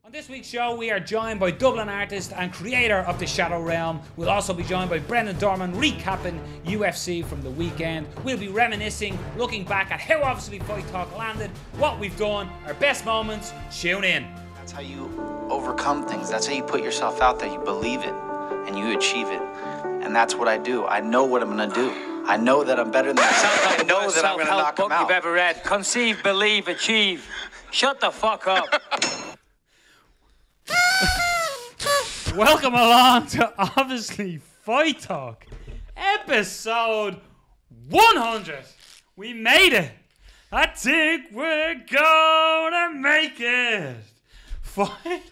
On this week's show, we are joined by Dublin artist and creator of The Shadow Realm. We'll also be joined by Brendan Dorman, recapping UFC from the weekend. We'll be reminiscing, looking back at how obviously Fight Talk landed, what we've done, our best moments. Tune in. That's how you overcome things. That's how you put yourself out there. You believe it and you achieve it. And that's what I do. I know what I'm going to do. I know that I'm better than that. I know that I'm going to knock them out. You've ever read. Conceive, believe, achieve. Shut the fuck up. Welcome along to obviously Fight Talk, episode 100. We made it. I think we're gonna make it. Fight.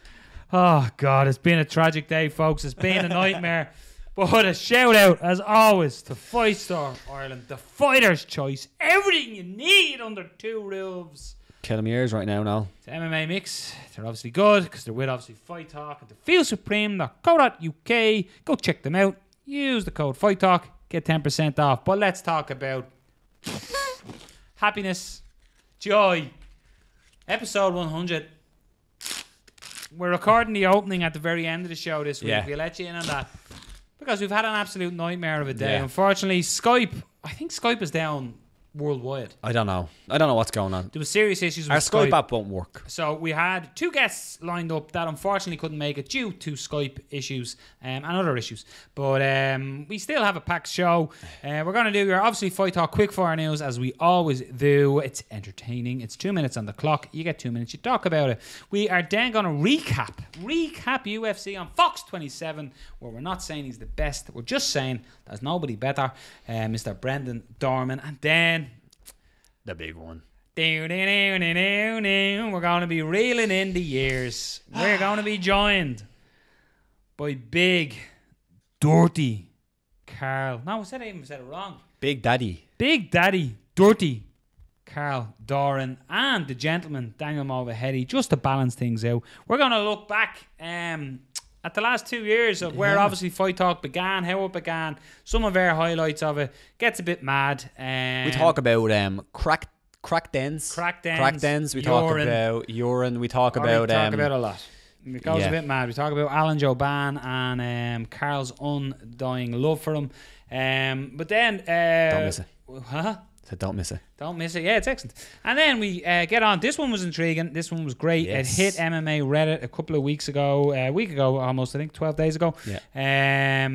Oh God, it's been a tragic day, folks. It's been a nightmare. But a shout out, as always, to Fight Star Ireland, the fighter's choice. Everything you need under two roofs. Killing my ears right now, no. It's MMA Mix. They're obviously good because they're with obviously Fight Talk at thefeelsupreme.co.uk. Go check them out. Use the code Fight Talk. Get 10% off. But let's talk about happiness, joy. Episode 100. We're recording the opening at the very end of the show this week. We'll let you in on that. Because we've had an absolute nightmare of a day. Unfortunately, I think Skype is down worldwide. I don't know what's going on. There was serious issues with Our Skype app won't work. So we had two guests lined up that unfortunately couldn't make it due to Skype issues and other issues. But we still have a packed show. We're going to do your obviously Fight Talk quickfire news as we always do. It's entertaining. It's 2 minutes on the clock. You get 2 minutes. You talk about it. We are then going to recap UFC on Fox 27, where we're not saying he's the best. We're just saying there's nobody better. Mr. Brendan Dorman. And then the big one. We're going to be reeling in the years. We're going to be joined by big, dirty Carl. No, I even said it wrong. Big Daddy, dirty Carl Doran and the gentleman, Daniel Movahedi, just to balance things out. We're going to look back at the last 2 years of where obviously Fight Talk began, how it began, some of our highlights of it. Gets a bit mad. We talk about crack dens. We talk about urine. We talk about a lot. It goes a bit mad. We talk about Alan Joban and Carl's undying love for him. But then don't miss it. Huh? So don't miss it. Don't miss it. Yeah, it's excellent. And then we get on. This one was intriguing. This one was great. Yes. It hit MMA Reddit a couple of weeks ago, a week ago almost, I think, 12 days ago. Yeah.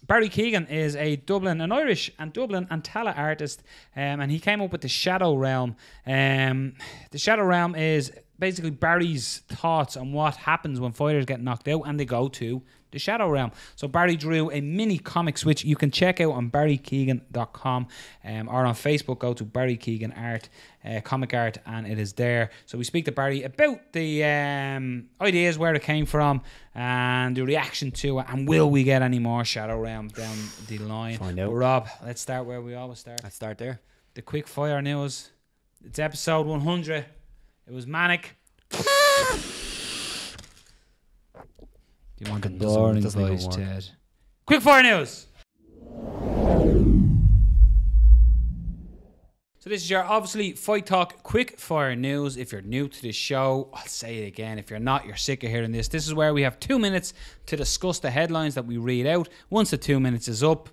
Barry Keegan is an Irish and Dublin and Tala artist, and he came up with the Shadow Realm. The Shadow Realm is basically Barry's thoughts on what happens when fighters get knocked out and they go to the Shadow Realm. So Barry drew a mini comics which you can check out on barrykeegan.com or on Facebook. Go to Barry Keegan Art, comic art, and it is there. So we speak to Barry about the ideas, where it came from, and the reaction to it, and will we get any more Shadow Realm down the line? Find out. But Rob, let's start where we always start. Let's start there. The quick fire news. It's episode 100. It was manic. Do you want the boring voice, Ted? Quick fire news. So this is your obviously Fight Talk quick fire news. If you're new to the show, I'll say it again. If you're not, you're sick of hearing this. This is where we have 2 minutes to discuss the headlines that we read out. Once the 2 minutes is up,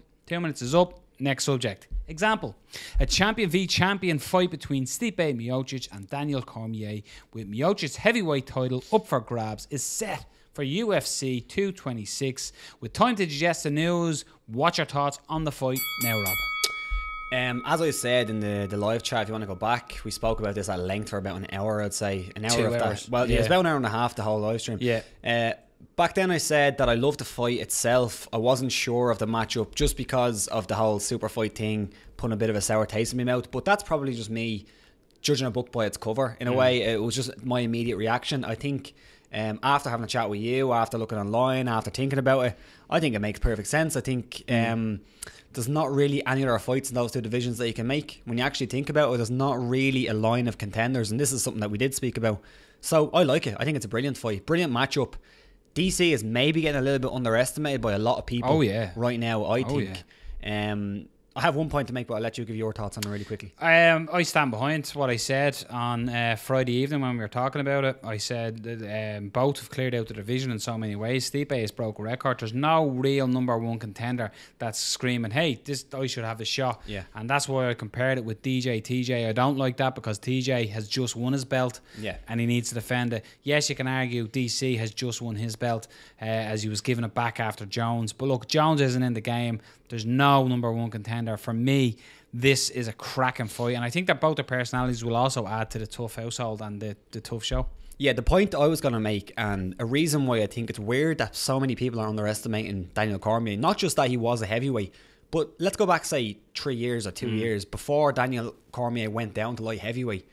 next subject. Example: a champion v champion fight between Stipe Miocic and Daniel Cormier, with Miocic's heavyweight title up for grabs, is set for UFC 226. With time to digest the news, what's your thoughts on the fight now, Rob? As I said in the live chat, if you want to go back, we spoke about this at length for about an hour, I'd say. An hour 2 of hours. that. Well, yeah, it was about an hour and a half, the whole live stream. Yeah. Back then I said that I loved the fight itself. I wasn't sure of the matchup just because of the whole super fight thing, putting a bit of a sour taste in my mouth. But that's probably just me judging a book by its cover. In a way, it was just my immediate reaction. I think after having a chat with you, after looking online, after thinking about it, I think it makes perfect sense. I think there's not really any other fights in those two divisions that you can make. When you actually think about it, there's not really a line of contenders, and this is something that we did speak about. So I like it. I think it's a brilliant fight, brilliant matchup. DC is maybe getting a little bit underestimated by a lot of people right now, I think. I have one point to make, but I'll let you give your thoughts on it really quickly. I stand behind what I said on Friday evening when we were talking about it. I said that both have cleared out the division in so many ways. Stipe has broke a record. There's no real number one contender that's screaming, hey, I should have the shot. Yeah. And that's why I compared it with TJ. I don't like that because TJ has just won his belt. Yeah. And he needs to defend it. Yes, you can argue DC has just won his belt as he was giving it back after Jones. But look, Jones isn't in the game. There's no number one contender. For me, this is a cracking fight. And I think that both the personalities will also add to the tough household and the tough show. Yeah, the point I was going to make, and a reason why I think it's weird that so many people are underestimating Daniel Cormier, not just that he was a heavyweight, but let's go back, say, 3 years or 2 years before Daniel Cormier went down to light heavyweight.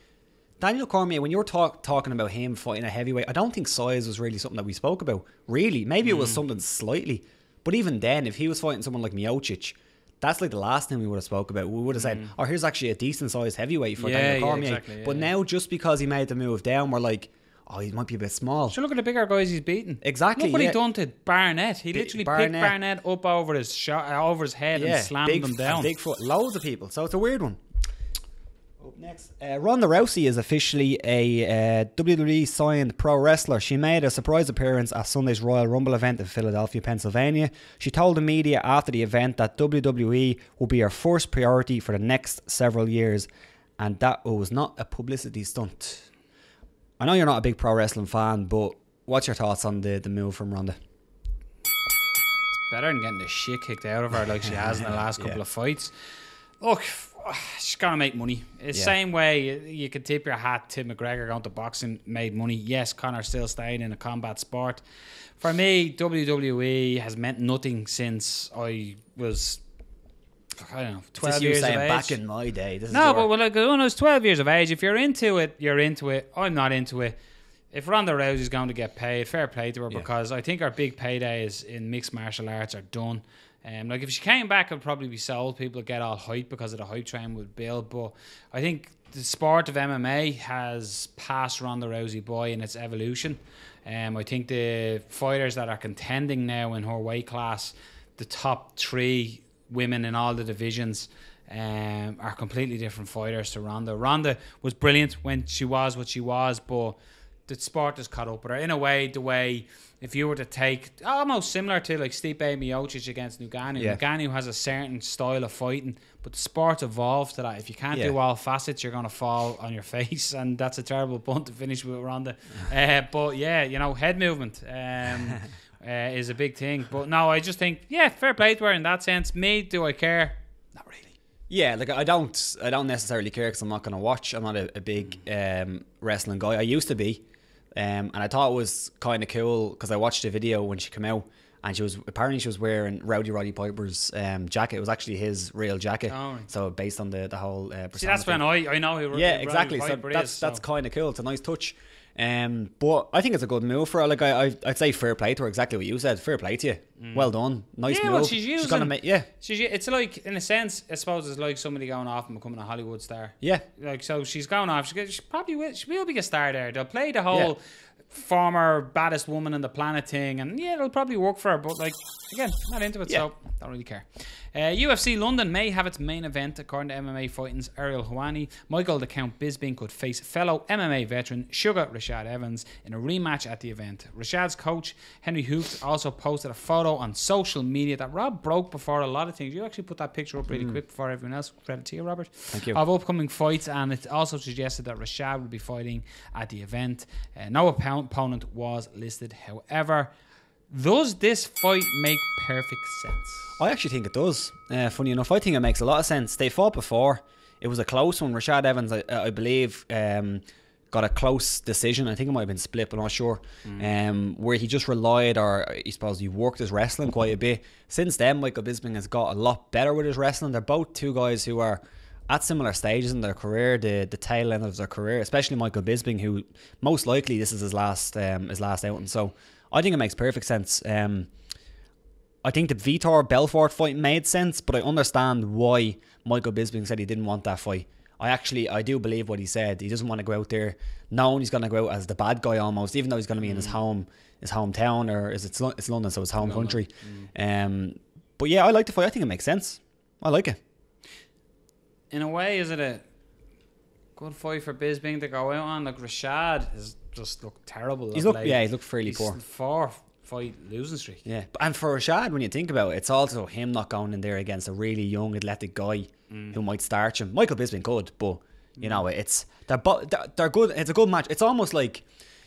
Daniel Cormier, when you're talking about him fighting a heavyweight, I don't think size was really something that we spoke about. Really, maybe it was something slightly. But even then, if he was fighting someone like Miocic, that's like the last thing we would have spoke about. We would have said, oh, here's actually a decent sized heavyweight for Daniel Cormier. Exactly, but now, just because he made the move down, we're like, oh, he might be a bit small. So look at the bigger guys he's beaten. Exactly. Look what he done to Barnett. He literally picked Barnett up over his head and slammed him down. Bigfoot, loads of people. So it's a weird one. Up next, Ronda Rousey is officially a WWE signed pro wrestler. She made a surprise appearance at Sunday's Royal Rumble event in Philadelphia, Pennsylvania. She told the media after the event that WWE will be her first priority for the next several years, and that was not a publicity stunt. I know you're not a big pro wrestling fan, but what's your thoughts on the move from Ronda? It's better than getting the shit kicked out of her like she has in the last couple of fights. Look, she's gonna make money. The same way you could tip your hat to McGregor going to boxing, made money. Yes, Conor still staying in a combat sport. For me, WWE has meant nothing since I was, I don't know, 12 years of age. Back in my day. When I was 12 years of age, if you're into it, you're into it. I'm not into it. If Ronda Rousey's going to get paid, fair play to her, because I think her big paydays in mixed martial arts are done. Like if she came back, it'd probably be sold. People would get all hype because of the hype train would build. But I think the sport of MMA has passed Ronda Rousey by in its evolution. I think the fighters that are contending now in her weight class, the top 3 women in all the divisions, are completely different fighters to Ronda. Ronda was brilliant when she was what she was, but the sport has caught up with her in a way. The way if you were to take almost similar to like Stipe Miocic against Ngannou. Ngannou has a certain style of fighting, but the sport's evolved to that. If you can't do all facets, you're going to fall on your face, and that's a terrible punt to finish with Ronda. But yeah, you know, head movement is a big thing. But no, I just think fair play to her in that sense. Me, do I care? Not really. Yeah, like I don't necessarily care because I'm not going to watch. I'm not a big wrestling guy. I used to be. And I thought it was kind of cool because I watched a video when she came out, and she was wearing Roddy Piper's jacket. It was actually his real jacket. Oh, right. So based on the whole persona. See, that's when I know who Roddy exactly. Piper So that's kind of cool. It's a nice touch. But I think it's a good move for her. Like I'd say fair play to her. Exactly what you said. Fair play to you. Well done. Nice move. Well, she's using. She's gonna make. It's like, in a sense, I suppose it's like somebody going off and becoming a Hollywood star. Yeah. Like, so she's going off. She probably will. She will be a star there. They'll play the whole former baddest woman on the planet thing, and it'll probably work for her. But like, again, not into it, so don't really care. UFC London may have its main event, according to MMA Fighting's Ariel Helwani. Michael the Count Bisping could face fellow MMA veteran Sugar Rashad Evans in a rematch at the event. Rashad's coach Henry Hoops also posted a photo on social media that Rob broke before a lot of things. You actually put that picture up really quick before everyone else. Credit to you, Robert. Thank you. Of upcoming fights, and it also suggested that Rashad would be fighting at the event. No opponent was listed, however. Does this fight make perfect sense? I actually think it does. Funny enough, I think it makes a lot of sense. They fought before. It was a close one. Rashad Evans, I believe, got a close decision. I think it might have been split, but I'm not sure. Where he just relied, or I suppose he worked his wrestling quite a bit. Since then, Michael Bisping has got a lot better with his wrestling. They're both two guys who are at similar stages in their career, the tail end of their career, especially Michael Bisping, who most likely this is his last outing. So I think it makes perfect sense. I think the Vitor Belfort fight made sense, but I understand why Michael Bisping said he didn't want that fight. I do believe what he said. He doesn't want to go out there knowing he's going to go out as the bad guy almost, even though he's going to be in his hometown, or it's London, so it's home country. But yeah, I like the fight. I think it makes sense. I like it. in a way, is it a good fight for Bisping to go out on? Like Rashad has just looked terrible. He's looked fairly poor. 4-fight losing streak. Yeah, and for Rashad, when you think about it, it's also him not going in there against a really young, athletic guy who might starch him. Michael Bisping could, but you know, they're good. It's a good match. It's almost like,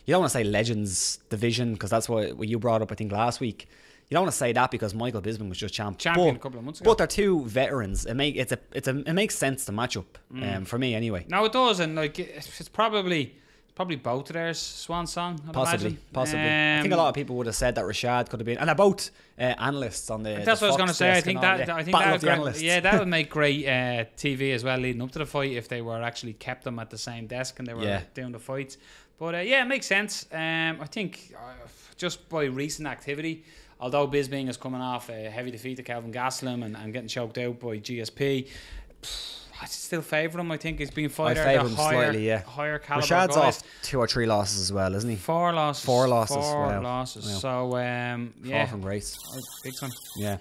you don't want to say Legends division, because that's what you brought up, I think, last week. You don't want to say that because Michael Bisping was just champion a couple of months ago. But they're two veterans. It makes sense to match up, for me anyway. No, it does, and like it's probably both of theirs swan song. Possibly. I think a lot of people would have said that Rashad could have been, and they're both analysts on the. That's the what I was going to say. I think that that would make great TV as well, leading up to the fight, if they were actually kept them at the same desk and they were doing the fights. But it makes sense. I think just by recent activity, although Bisping is coming off a heavy defeat to Kelvin Gastelum and getting choked out by GSP, I still favour him. I think he's being fighter. I favour him slightly, higher caliber Rashad's guys. off 2 or 3 losses as well, isn't he? 4 losses. 4 losses. Wow. Wow. So, Far from grace. Big time. Yeah.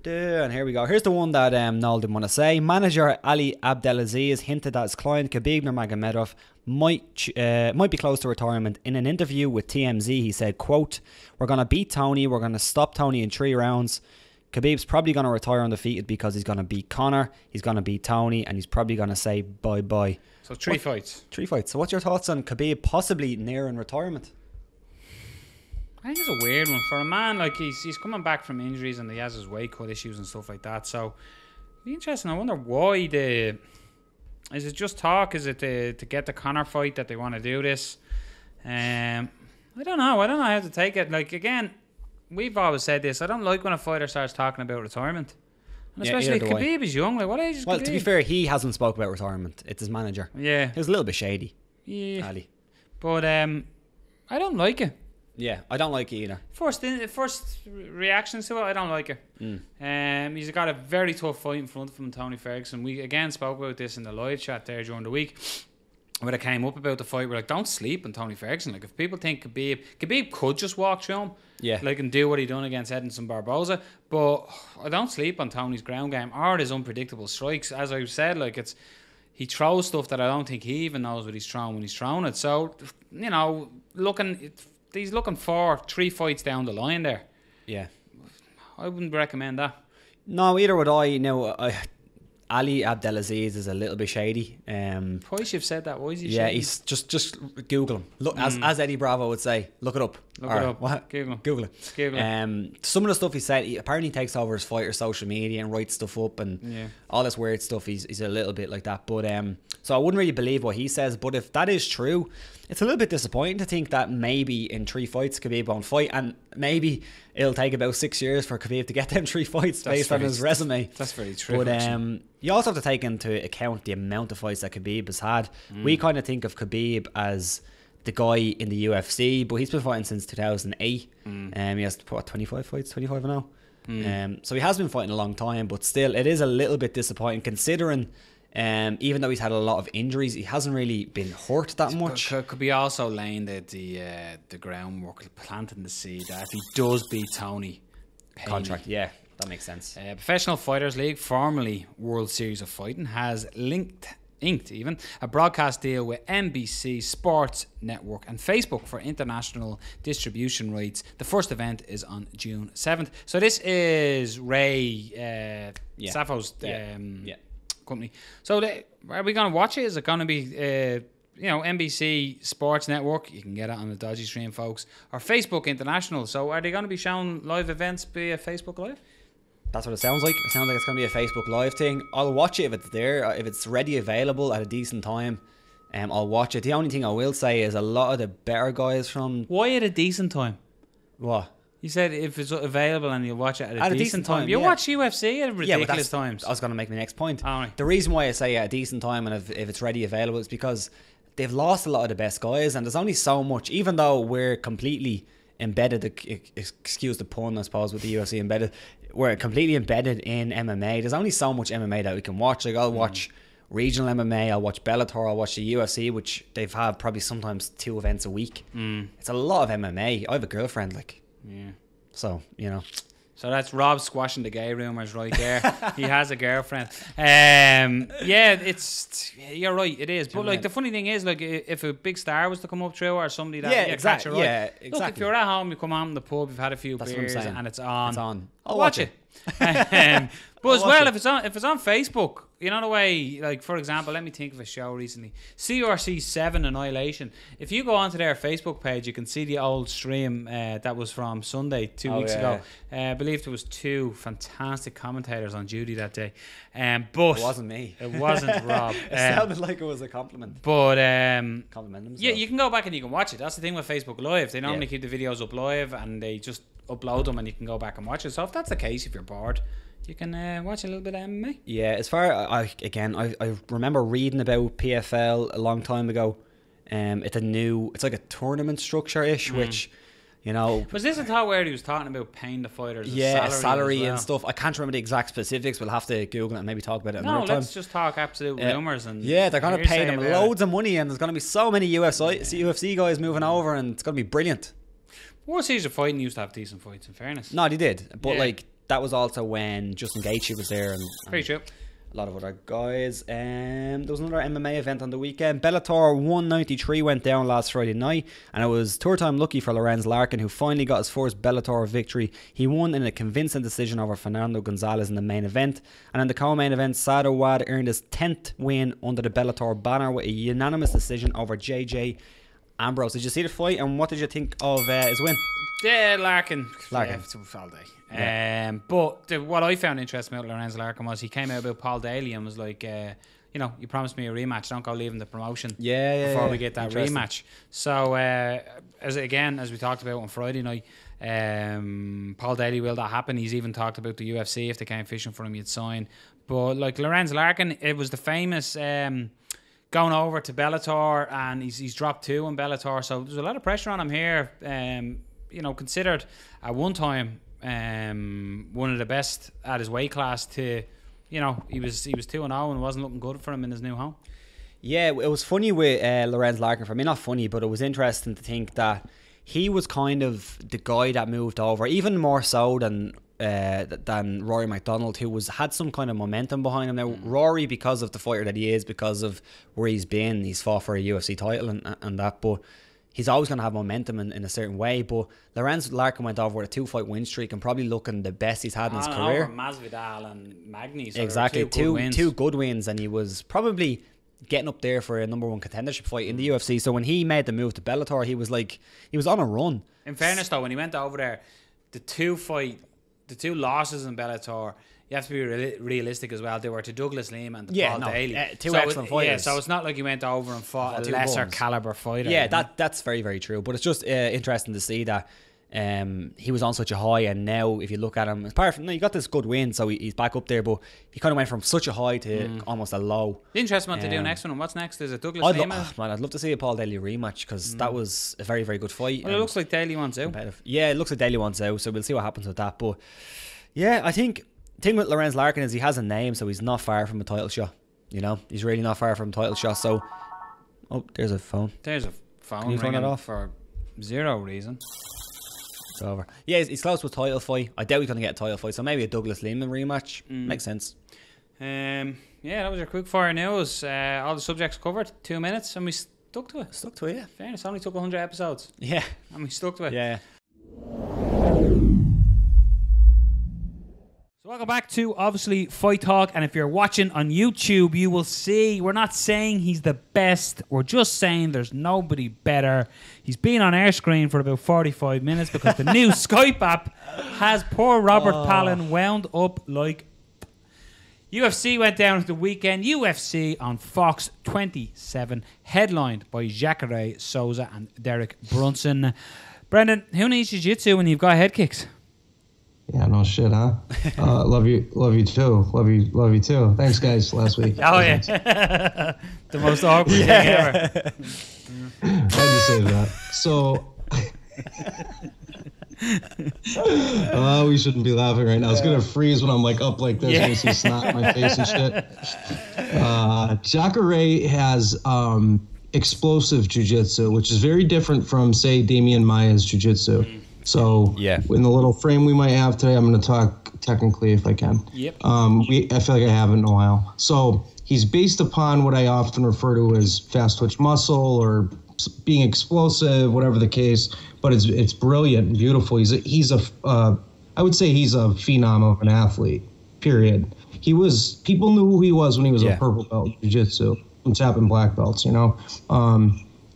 And here we go. Here's the one that Noel didn't want to say. Manager Ali Abdelaziz hinted that his client Khabib Nurmagomedov might be close to retirement. In an interview with TMZ, he said, quote, "We're going to beat Tony. We're going to stop Tony in 3 rounds. Khabib's probably going to retire undefeated because he's going to beat Conor, he's going to beat Tony, and he's probably going to say bye-bye." So 3 fights. 3 fights. So what's your thoughts on Khabib possibly nearing retirement? I think it's a weird one for a man. Like he's coming back from injuries and he has his weight cut issues and stuff like that. So it'd be interesting. I wonder why is it just talk? Is it to get the Conor fight that they want to do this? I don't know. I don't know how to take it. Like, again, we've always said this. I don't like when a fighter starts talking about retirement. And especially Khabib is young. Like, what age is Khabib? Well, to be fair, he hasn't spoke about retirement. It's his manager. Yeah. He was a little bit shady. Yeah. Ali. But I don't like it. Yeah, I don't like it either. First reactions to it, I don't like it. He's got a very tough fight in front of him, Tony Ferguson. We again spoke about this in the live chat there during the week, when it came up about the fight. We're like, don't sleep on Tony Ferguson. Like, if people think Khabib could just walk through him, like, and do what he done against Edinson Barboza, but I don't sleep on Tony's ground game or his unpredictable strikes. As I said, like, he throws stuff that I don't think he even knows what he's throwing when he's throwing it. So, you know, he's looking for 3 fights down the line there. Yeah. I wouldn't recommend that. No, either would I. Now, Ali Abdelaziz is a little bit shady. Twice you've said that. Why is he shady? Yeah, he's just Google him. Look, as Eddie Bravo would say, look it up. Look it up. What? Google it. Some of the stuff he said, he apparently takes over his fighter social media and writes stuff up and all this weird stuff. He's a little bit like that. But so I wouldn't really believe what he says. But if that is true, it's a little bit disappointing to think that maybe in 3 fights Khabib won't fight, and maybe it'll take about 6 years for Khabib to get them 3 fights based on his resume. That's very true. But you also have to take into account the amount of fights that Khabib has had. We kind of think of Khabib as the guy in the UFC, but he's been fighting since 2008. He has 25 fights, 25 now. So he has been fighting a long time, but still, it is a little bit disappointing considering. Even though he's had a lot of injuries, he hasn't really been hurt that much. Could be also laying the groundwork, planting the seed that if he does beat Tony, contract, yeah, that makes sense. Professional Fighters League, formerly World Series of Fighting, has inked even a broadcast deal with NBC Sports Network and Facebook for international distribution rights. The first event is on June 7th. So this is Ray Safo's company. So are we going to watch it? Is it going to be NBC Sports Network? You can get it on the Dodgy Stream, folks, or Facebook International. So are they going to be showing live events via Facebook Live? That's what it sounds like. It sounds like it's going to be a Facebook Live thing. I'll watch it if it's there, if it's ready, available at a decent time. I'll watch it. The only thing I will say is a lot of the better guys from... Why at a decent time? What? You said if it's available and you'll watch it at a decent time. You watch UFC at ridiculous times. I was going to make my next point. All right. The reason why I say at a decent time and if it's ready available is because they've lost a lot of the best guys, and there's only so much, even though we're completely embedded, excuse the pun I suppose with the UFC embedded, we're completely embedded in MMA. There's only so much MMA that we can watch. Like, I'll watch regional MMA, I'll watch Bellator, I'll watch the UFC, which they've had probably sometimes 2 events a week. It's a lot of MMA. I have a girlfriend, like... Yeah. So, So that's Rob squashing the gay rumours right there. He has a girlfriend. Yeah, you're right, it is. But like the funny thing is, like if a big star was to come up through or somebody that exactly. Right. Yeah, exactly. Look, if you're at home, you come home in the pub, you've had a few beers, and it's on. It's on. I'll watch it. But as well, if it's on Facebook, you know the way, like for example, let me think of a show recently, CRC 7 Annihilation. If you go onto their Facebook page, you can see the old stream that was from Sunday 2 weeks ago. I believe there was 2 fantastic commentators on duty that day. But it wasn't me. It wasn't Rob. It sounded like it was a compliment. But compliment themselves. yeah, you can go back and you can watch it. That's the thing with Facebook Live. They normally keep the videos up live and they just upload them and you can go back and watch it. So if that's the case, if you're bored, you can watch a little bit of MMA. Yeah, as far I remember reading about PFL a long time ago. It's like a tournament structure ish, which, you know, was this a thought where he was talking about paying the fighters salary and stuff? I can't remember the exact specifics. We'll have to Google it and maybe talk about it another time. Let's just talk absolute rumours. And they're going to pay them loads of money, and there's going to be so many UFC guys moving over, and it's going to be brilliant. War Series of Fighting used to have decent fights, in fairness. No, they did, but like that was also when Justin Gaethje was there, and very true. A lot of other guys. There was another MMA event on the weekend. Bellator 193 went down last Friday night, and it was tour time lucky for Lorenz Larkin, who finally got his first Bellator victory. He won in a convincing decision over Fernando Gonzalez in the main event, and in the co-main event, Sado Wad earned his 10th win under the Bellator banner with a unanimous decision over JJ Ambrose. Did you see the fight, and what did you think of his win? Yeah, Larkin. Yeah, all day. But what I found interesting about Lorenz Larkin was he came out about Paul Daly and was like, you know, you promised me a rematch. Don't go leaving the promotion before we get that rematch. So, as we talked about on Friday night, Paul Daly, will that happen? He's even talked about the UFC. If they came fishing for him, he'd sign. But like Lorenz Larkin, it was the famous going over to Bellator, and he's dropped 2 on Bellator. So there's a lot of pressure on him here. You know, considered at one time one of the best at his weight class, to, you know, he was 2-0 and it wasn't looking good for him in his new home. Yeah, it was funny with Lorenz Larkin. For me, not funny, but it was interesting to think that he was kind of the guy that moved over, even more so than Rory McDonald, who had some kind of momentum behind him. Now, Rory, because of the fighter that he is, because of where he's been, he's fought for a UFC title and that, but he's always going to have momentum in a certain way. But Lorenz Larkin went over with a 2-fight win streak and probably looking the best he's had in his career. Over Masvidal and Magny. So exactly, two good wins, and he was probably getting up there for a number 1 contendership fight in the UFC. So when he made the move to Bellator, he was on a run. In fairness though, when he went over there, the two losses in Bellator, you have to be realistic as well. They were to Douglas Lima and Paul Daly. Two excellent fighters. Yeah, so it's not like he went over and fought a lesser caliber fighter. Yeah, that's very, very true. But it's just interesting to see that he was on such a high, and now if you look at him, apart from, you got this good win, so he's back up there, but he kind of went from such a high to almost a low. The interesting one to do next one. What's next? Is it Douglas Lima? I'd love to see a Paul Daly rematch, because that was a very, very good fight. Well, it looks like Daly wants out. Yeah, it looks like Daly wants out, so we'll see what happens with that. But yeah, I think the thing with Lorenz Larkin is he has a name, so he's not far from a title shot. You know, he's really not far from a title shot. So, there's a phone. There's a phone. Can you turn it off for zero reason? It's over. Yeah, he's close to a title fight. I doubt he's going to get a title fight, so maybe a Douglas Lehman rematch makes sense. Yeah, that was your quick fire news. All the subjects covered, 2 minutes, and we stuck to it. Yeah. Fairness, only took 100 episodes. Yeah, and we stuck to it. Yeah. Welcome back to, obviously, Fight Talk, and if you're watching on YouTube, you will see we're not saying he's the best, we're just saying there's nobody better. He's been on our screen for about 45 minutes because the new Skype app has poor Robert Palin wound up like... UFC went down the weekend. UFC on Fox 27, headlined by Jacare Souza and Derek Brunson. Brendan, who needs jiu-jitsu when you've got head kicks? Yeah, no shit, huh? Love you too. Love you too. Thanks, guys. Last week. Oh yeah, the most awkward thing ever. I had to say that. So, we shouldn't be laughing right now. It's gonna freeze when I'm like up like this. You see snot in my face and shit. Jacare has explosive jiu-jitsu, which is very different from, say, Damian Maia's jiu-jitsu. So in the little frame we might have today, I'm going to talk technically if I can. Yep. I feel like I haven't in a while. So he's based upon what I often refer to as fast twitch muscle or being explosive, whatever the case. But it's brilliant and beautiful. I would say he's a phenom of an athlete. Period. People knew who he was when he was a purple belt in jiu-jitsu, from tapping black belts. You know,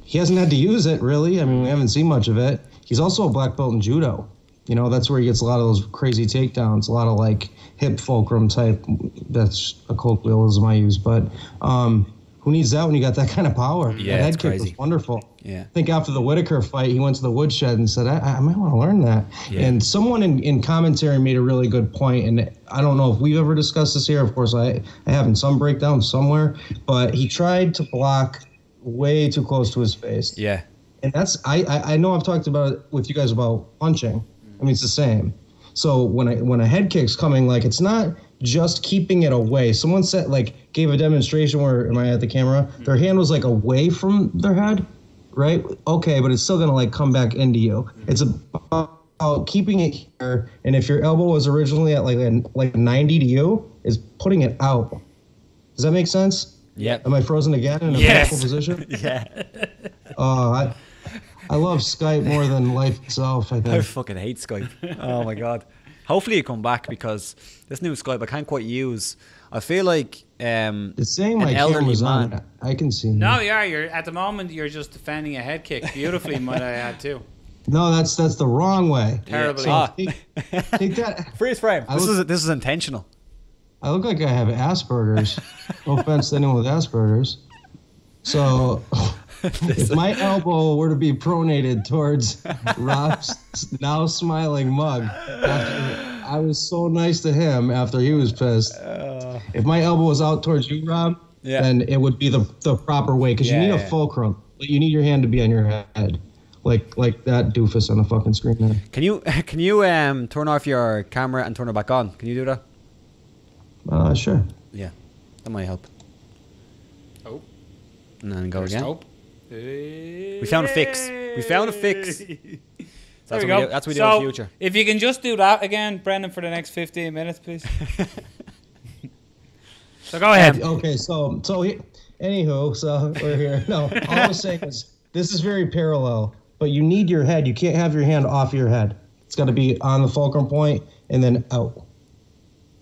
he hasn't had to use it really. I mean, we haven't seen much of it. He's also a black belt in judo. You know, that's where he gets a lot of those crazy takedowns, a lot of like hip fulcrum type. That's a colloquialism I use, but who needs that when you got that kind of power? Yeah, that head it's kick crazy. was wonderful. Yeah. I think after the Whitaker fight, he went to the woodshed and said, I might want to learn that. Yeah. And someone in commentary made a really good point, and I don't know if we've ever discussed this here. Of course, I have in some breakdown somewhere, but he tried to block way too close to his face. Yeah. And that's I know I've talked about it with you guys about punching. I mean, it's the same. So when a head kick's coming, like, it's not just keeping it away. Someone said, like, gave a demonstration where, am I at the camera? Their hand was like away from their head, right? Okay, but it's still gonna like come back into you. It's about keeping it here, and if your elbow was originally at like 90 to you, is putting it out. Does that make sense? Yeah. Am I frozen again in a vertical position? Yeah. I love Skype more than life itself, I think. I fucking hate Skype. Oh my god. Hopefully you come back, because this new Skype I can't quite use. I feel like It's saying an my elderly camera's man. on. I can see. No, you're at the moment you're just defending a head kick beautifully, might I add too. No, that's the wrong way. Terribly. So take that. Freeze frame. This is intentional. I look like I have Asperger's. No offense to anyone with Asperger's. So if my elbow were to be pronated towards Rob's now smiling mug, after I was so nice to him after he was pissed. If my elbow was out towards you, Rob, then it would be the proper way, because you need a fulcrum. You need your hand to be on your head, like that doofus on the fucking screen there. Can you turn off your camera and turn it back on? Can you do that? Sure. Yeah, that might help. Oh. And then go again. Hope. We found a fix. We found a fix. There we go. That's what we do in the future. If you can just do that again, Brendan, for the next 15 minutes, please. So go ahead. Okay, so anywho, so we're here. No, all I was saying is this is very parallel, but you need your head. You can't have your hand off your head. It's got to be on the fulcrum point and then out.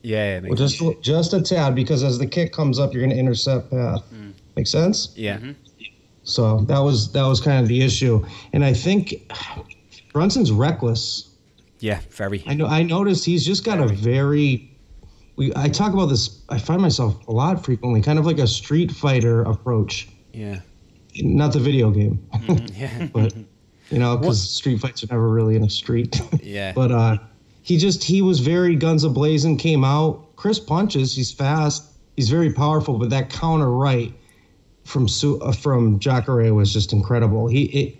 Yeah, Well, just a tad, because as the kick comes up, you're going to intercept path. Make sense? Yeah. Mm-hmm. So that was kind of the issue, and I think Brunson's reckless. Yeah, very. I noticed he's just got a very. I talk about this. I find myself a lot frequently, kind of like a Street Fighter approach. Yeah. Not the video game. Yeah. But because street fights are never really in a street. Yeah. But he was very guns a-blazing, came out. Chris punches. He's fast. He's very powerful. But that counter right from Jacare was just incredible.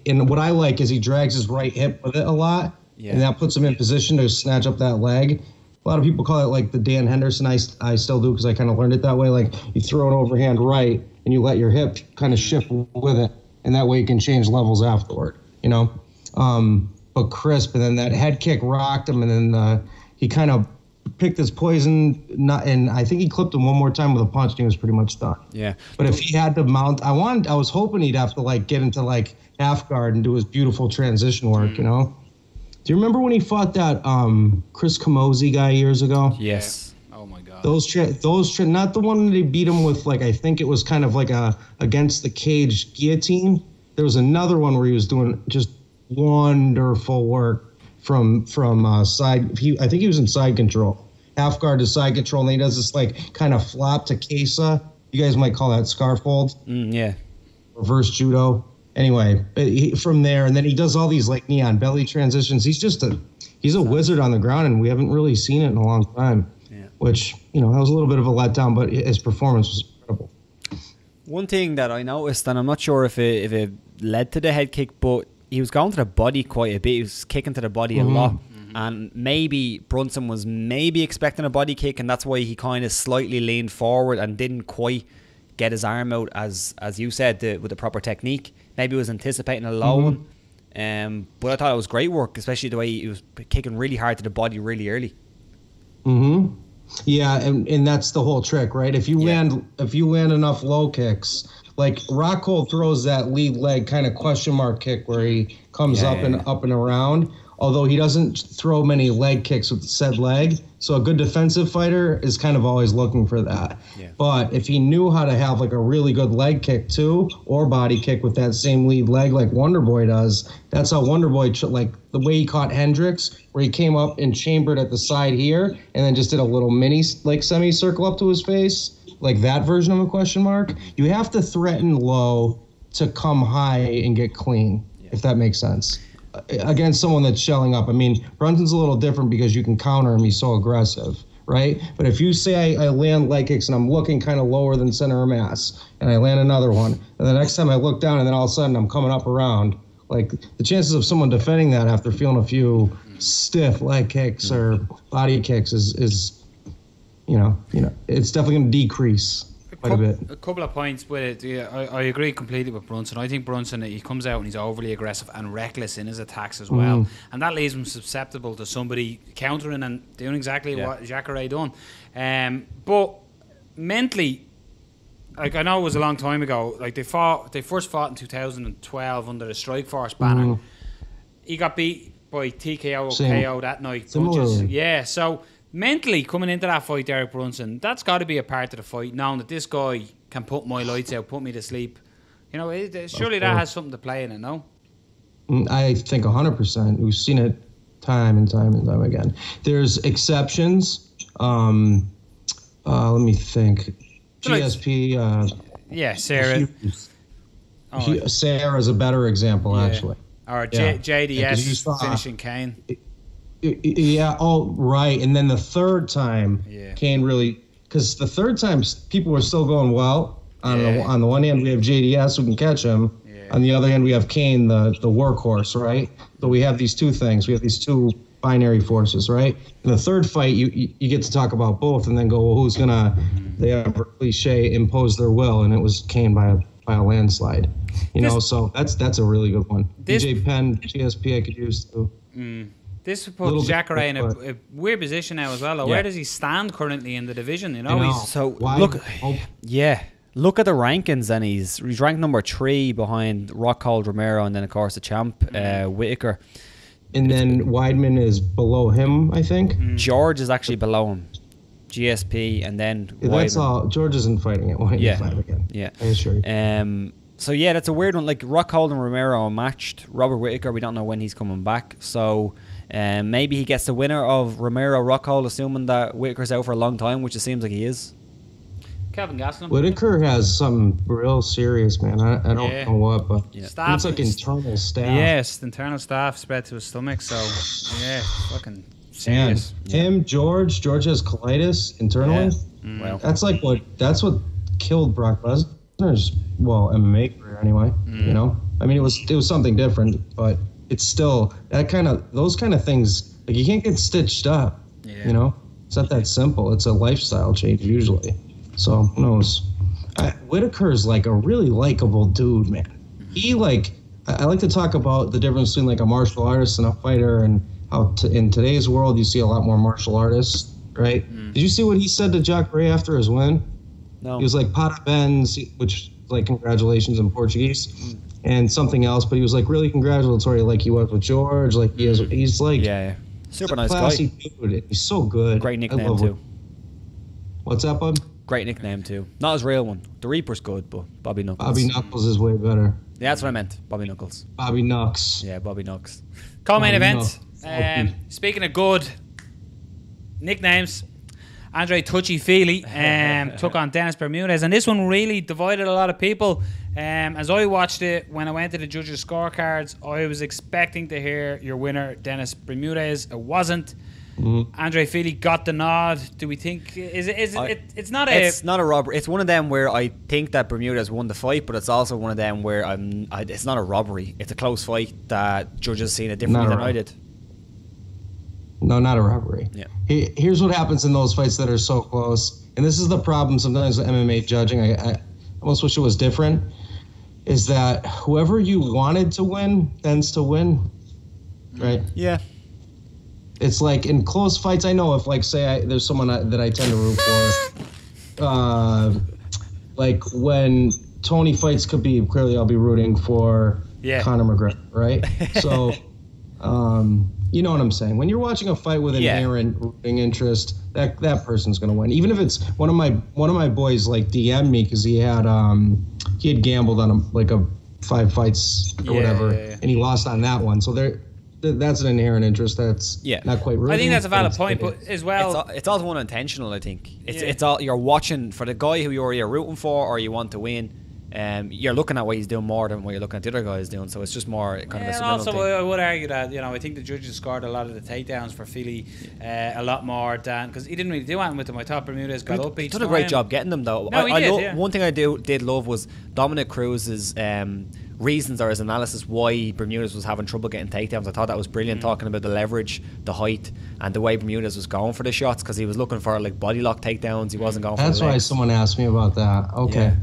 And what I like is he drags his right hip with it a lot. Yeah. And that puts him in position to snatch up that leg. A lot of people call it like the Dan Henderson. I still do, because I kind of learned it that way. Like, you throw an overhand right and you let your hip kind of shift with it, and that way you can change levels afterward, But crisp, and then that head kick rocked him, and then he kind of picked his poison, and I think he clipped him one more time with a punch, and he was pretty much done. Yeah. But if he had to mount, I was hoping he'd have to get into half guard and do his beautiful transition work, Do you remember when he fought that Chris Camozzi guy years ago? Yes. Oh my God. Those not the one that he beat him with, I think it was kind of like a against the cage guillotine. There was another one where he was doing just wonderful work from side. I think he was in side control, half guard to side control, and he does this kind of flop to Kesa. You guys might call that scarfold. Yeah. Reverse judo. Anyway, from there, and then he does all these neon belly transitions. He's a wizard on the ground, and we haven't really seen it in a long time. Yeah. Which that was a little bit of a letdown, but his performance was incredible. One thing that I noticed, and I'm not sure if it led to the head kick, but he was going to the body quite a bit. He was kicking to the body a lot. And maybe Brunson was expecting a body kick, and that's why he kind of slightly leaned forward and didn't quite get his arm out, as you said, with the proper technique. Maybe he was anticipating a low one. But I thought it was great work, especially the way he was kicking really hard to the body really early. Mm-hmm. Yeah, and that's the whole trick, right? If you land enough low kicks, like Rockhold throws that lead leg kind of question mark kick where he comes up and around. Although he doesn't throw many leg kicks with said leg. So a good defensive fighter is kind of always looking for that. Yeah. But if he knew how to have like a really good leg kick too, or body kick with that same lead leg like Wonderboy does, that's how Wonderboy, like the way he caught Hendricks, where he came up and chambered at the side here and then just did a little mini like semicircle up to his face, like that version of a question mark. You have to threaten low to come high and get clean, if that makes sense. Against someone that's shelling up. I mean, Brunson's a little different because you can counter him. He's so aggressive, right? But if you say I land leg kicks and I'm looking kind of lower than center of mass, and I land another one, and the next time I look down and then all of a sudden I'm coming up around, like the chances of someone defending that after feeling a few stiff leg kicks or body kicks is you know, it's definitely going to decrease. A couple of points with it. Yeah, I agree completely with Brunson. I think Brunson, he comes out and he's overly aggressive and reckless in his attacks as well. And that leaves him susceptible to somebody countering and doing exactly what Jacare done. But mentally, like I know it was a long time ago, like they first fought in 2012 under the Strikeforce banner. He got beat by TKO or KO that night. Yeah, so mentally, coming into that fight, Derek Brunson, that's got to be a part of the fight, knowing that this guy can put my lights out, put me to sleep. You know, surely that has something to play in it, no? I think 100%. We've seen it time and time and time again. There's exceptions. Let me think. GSP. Sarah. Sarah's a better example, actually. Or JDS finishing Kane. Yeah, right. And then the third time, Kane really, because the third time people were still going well. On the one hand, we have JDS who can catch him. On the other hand, we have Kane, the workhorse, right? So we have these two things. We have these two binary forces, right? In the third fight, you get to talk about both and then go, well, who's gonna? They have a cliche impose their will, and it was Kane by a landslide. You know, so that's a really good one. DJ Penn, GSP, I could use too. This puts Jacare in a weird position now as well. Though. Where does he stand currently in the division? You know, look at the rankings, and he's ranked number 3 behind Rockhold, Romero, and then of course the champ Whitaker. And then Weidman is below him, I think. George is actually below him. GSP, and then Weidman. That's all. George isn't fighting it. Why fight again? Yeah, I assure you. So yeah, that's a weird one. Like Rockhold and Romero are matched. Robert Whitaker, we don't know when he's coming back. So maybe he gets the winner of Romero Rockhold, assuming that Whitaker's out for a long time, which it seems like he is. Kevin Gastelum. Whitaker has something real serious, man. I don't know what, but it's like internal staph. Yes, internal staph spread to his stomach. So fucking serious. Him, George has colitis internally. Well, that's what killed Brock Lesnar's MMA career anyway. You know, I mean, it was something different, but it's still those kind of things. Like you can't get stitched up. You know, it's not that simple. It's a lifestyle change usually. So who knows? Whitaker's like a really likable dude, man. He I like to talk about the difference between like a martial artist and a fighter, and how in today's world you see a lot more martial artists, right? Did you see what he said to Jacare after his win? No. He was like parabéns, which like congratulations in Portuguese, and something else, but he was like really congratulatory, like he was with George. Like he's like super nice classy guy. Dude. He's so good. Great nickname too. What's that, bud? Great nickname too. Not his real one. The Reaper's good, but Bobby Knuckles. Bobby Knuckles is way better. Yeah, that's what I meant. Bobby Knuckles. Bobby Knucks. Yeah, Bobby Knucks. Co-main event. Speaking of good nicknames, Andre Touchy-Feely took on Dennis Bermudez, and this one really divided a lot of people. As I watched it, when I went to the judges' scorecards, I was expecting to hear your winner, Dennis Bermudez. It wasn't. Andre Feely got the nod. Do we think it's not a robbery? It's one of them where I think that Bermudez won the fight, but it's also one of them where it's not a robbery. It's a close fight that judges seen it differently than I did. No, not a robbery. Yeah. Here's what happens in those fights that are so close, and this is the problem sometimes with MMA judging. I almost wish it was different. is that whoever you wanted to win tends to win, right? Yeah. It's like in close fights, I know if, like, say there's someone that I tend to root for, like when Tony fights Khabib, clearly I'll be rooting for Conor McGregor, right? So, you know what I'm saying? When you're watching a fight with an inherent rooting interest, that person's gonna win. Even if it's one of my boys like DM'd me because he had gambled on like a 5 fights or whatever, and he lost on that one. So that's an inherent interest. That's not quite rooting. I think that's a valid point, but as well, it's also unintentional. I think it's all you're watching for the guy who you're rooting for or you want to win. You're looking at what he's doing more than what you're looking at the other guys doing, so it's just more kind of a subliminal also thing. I would argue that, you know, I think the judges scored a lot of the takedowns for Philly a lot more than, because he didn't really do anything with them. I thought Bermudez got up each time. He did a great job getting them though. No, he did. One thing I did love was Dominic Cruz's reasons or his analysis why Bermudez was having trouble getting takedowns. I thought that was brilliant, talking about the leverage, the height, and the way Bermudez was going for the shots, because he was looking for like body lock takedowns. He wasn't going for the legs. That's why someone asked me about that. Okay. Yeah.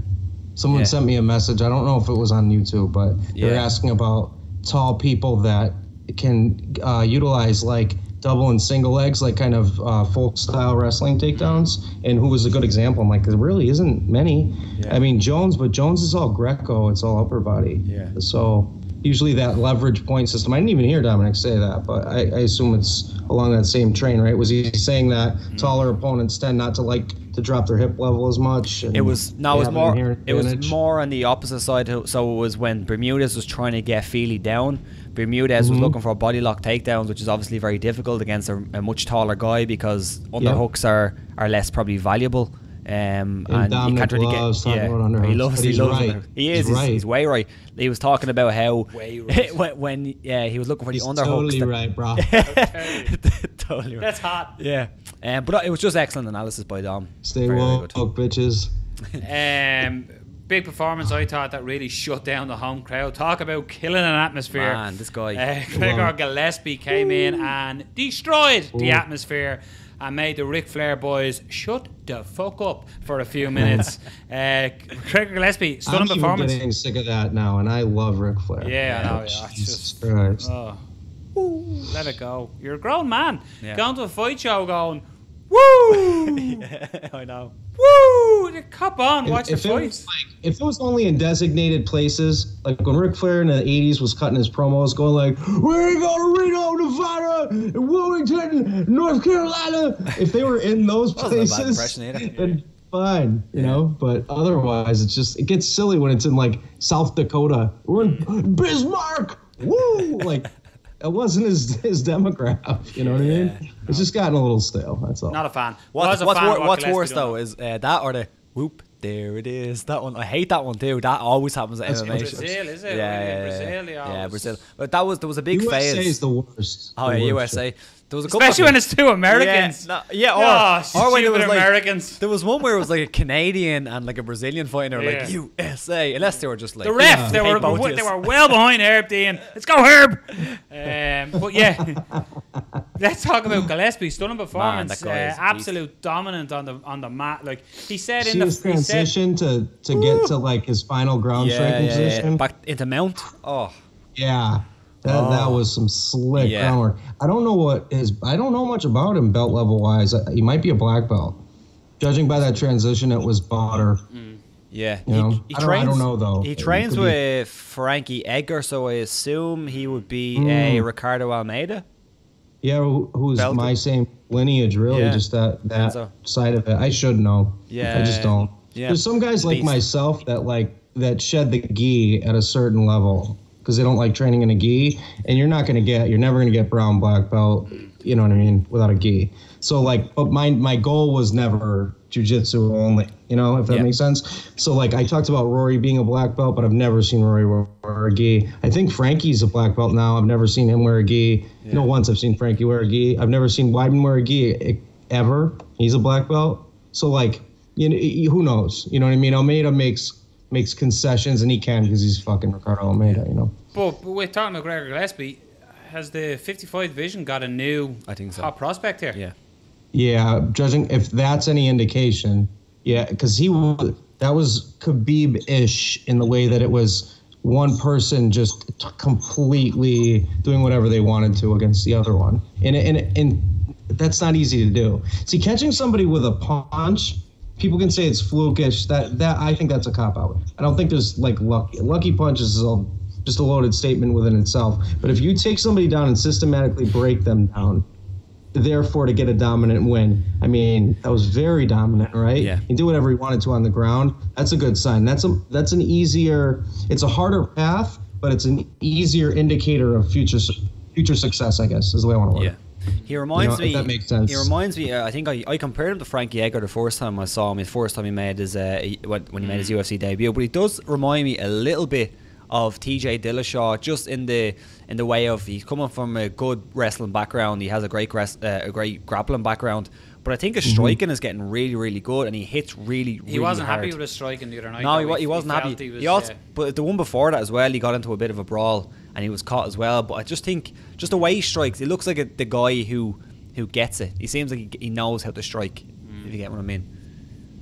Someone sent me a message. I don't know if it was on YouTube, but they're asking about tall people that can utilize like double and single legs, like kind of folk style wrestling takedowns, and who was a good example. I'm like, there really isn't many. I mean, Jones, but Jones is all Greco. It's all upper body. So usually that leverage point system, I didn't even hear Dominic say that, but I assume it's along that same train, right? Was he saying that taller opponents tend not to like to drop their hip level as much? It was more on the opposite side. So it was when Bermudez was trying to get Feely down. Bermudez was looking for body lock takedowns, which is obviously very difficult against a much taller guy, because underhooks are less probably valuable. And you can't really get. He loves. He's way right. He was talking about how when he was looking for the underhooks. Totally right, bro. Totally right. That's hot. Yeah, but it was just excellent analysis by Dom. Stay woke, bitches. Big performance, I thought, that really shut down the home crowd. Talk about killing an atmosphere. Man, this guy. Gregor Gillespie came in and destroyed the atmosphere and made the Ric Flair boys shut the fuck up for a few minutes. Gregor Gillespie, stunning performance. I'm getting sick of that now, and I love Ric Flair. Yeah, I know. Yeah, it's just let it go. You're a grown man. Going to a fight show going, woo! I know. Woo! Cop on, watch the fight. If it was only in designated places, like when Ric Flair in the 80s was cutting his promos going like, we're going to Reno, Nevada, Wilmington, North Carolina. If they were in those places, then fine, you know. But otherwise, it gets silly when it's in like South Dakota. We're in Bismarck. Woo! Like, it wasn't his demographic, you know what I mean? It's just gotten a little stale, that's all. Not a fan. What's worse, though, is that or the whoop, there it is. That one, I hate that one, too. That always happens at MMA. Brazil, is it? Yeah, Brazil. But there was a big phase. USA is the worst. Oh, yeah, USA. There was a especially when it's two Americans. Or when it was like Americans. There was one where it was like a Canadian and like a Brazilian fighter, like USA, unless they were just like the ref. They were well behind Herb Dean. Let's go, Herb. But yeah, let's talk about Gillespie. Stunning performance. Man, absolute dominant on the mat. Like he said in the transition to get to like his final ground striking position back into mount. Oh yeah. That was some slick groundwork. I don't know much about him belt level wise. He might be a black belt. Judging by that transition, it was butter. Yeah, he trains. I don't know though. He trains with Frankie Edgar, so I assume he would be a Ricardo Almeida. Yeah, who's belted. My same lineage, really. Just that side of it. I should know. Yeah, I just don't. Yeah. There's some guys like myself that shed the gi at a certain level, because they don't like training in a gi, and you're never gonna get brown, black belt, you know what I mean, without a gi. So like, but my goal was never jiu-jitsu only, you know, if that makes sense. So like, I talked about Rory being a black belt, but I've never seen Rory wear a gi. I think Frankie's a black belt now. I've never seen him wear a gi. Yeah. You know, once I've seen Frankie wear a gi. I've never seen Weidman wear a gi ever. He's a black belt. So like, you know, who knows? You know what I mean? Almeida makes concessions, and he can because he's fucking Ricardo Almeida, you know. But we're talking about Gregor Gillespie. Has the 55 division got a new top prospect here? Yeah, judging if that's any indication, because that was Khabib-ish in the way that it was one person just completely doing whatever they wanted to against the other one. And that's not easy to do. See, catching somebody with a punch, people can say it's flukish. That I think that's a cop-out. I don't think there's like lucky punches is just a loaded statement within itself. But if you take somebody down and systematically break them down, therefore to get a dominant win, I mean, that was very dominant, right? Yeah. He did whatever he wanted to on the ground. That's a good sign. That's an easier, it's a harder path, but it's an easier indicator of future success, I guess, is the way I want to word it. He reminds me. If that makes sense. He reminds me. I think I compared him to Frankie Edgar the first time I saw him. The first time he made his when he made his UFC debut. But he does remind me a little bit of TJ Dillashaw, just in the way of he's coming from a good wrestling background. He has a great grappling background. But I think his striking is getting really, really good, and he hits really, really hard. He wasn't happy with his striking the other night. No, he wasn't happy. He also, but the one before that as well, he got into a bit of a brawl, and he was caught as well. But I just think, just the way he strikes, it looks like the guy who gets it. He seems like he knows how to strike, if you get what I mean.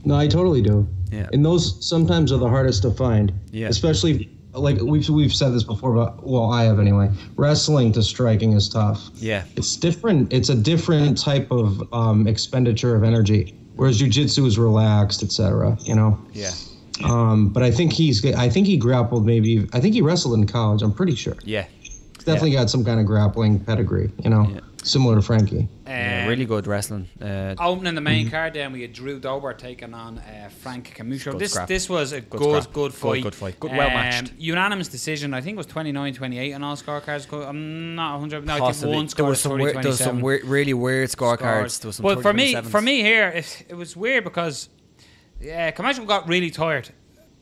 No, I totally do. Yeah. And those sometimes are the hardest to find. Yeah. Especially, like we've said this before, but well, I have anyway. Wrestling to striking is tough. Yeah. It's different. It's a different type of expenditure of energy. Whereas jiu-jitsu is relaxed, etc. You know. Yeah. But I think he grappled maybe. I think he wrestled in college. I'm pretty sure. Yeah. He's definitely got some kind of grappling pedigree. You know. Yeah. Similar to Frankie. Really good wrestling. Opening the main card, then we had Drew Dober taking on Frank Camacho. This was a good fight. Good fight. Good, well matched. Unanimous decision. I think it was 29-28 on all scorecards. I'm not 100. No, possibly. I think one score was 30-27. There was some really weird scorecards. There was some but for me here, it was weird because Camacho got really tired.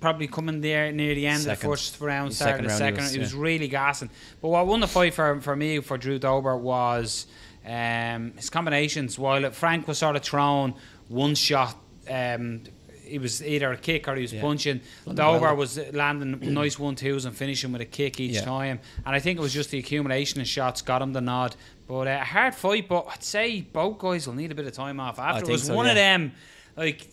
Probably coming there near the end of the first round, starting the second. He was really gassing. But what won the fight for me, for Drew Dober, was his combinations. While Frank was sort of thrown one shot, he was either a kick or he was punching. Dober was landing nice 1-2s and finishing with a kick each time. And I think it was just the accumulation of shots got him the nod. But a hard fight, but I'd say both guys will need a bit of time off. After it was one of them, like,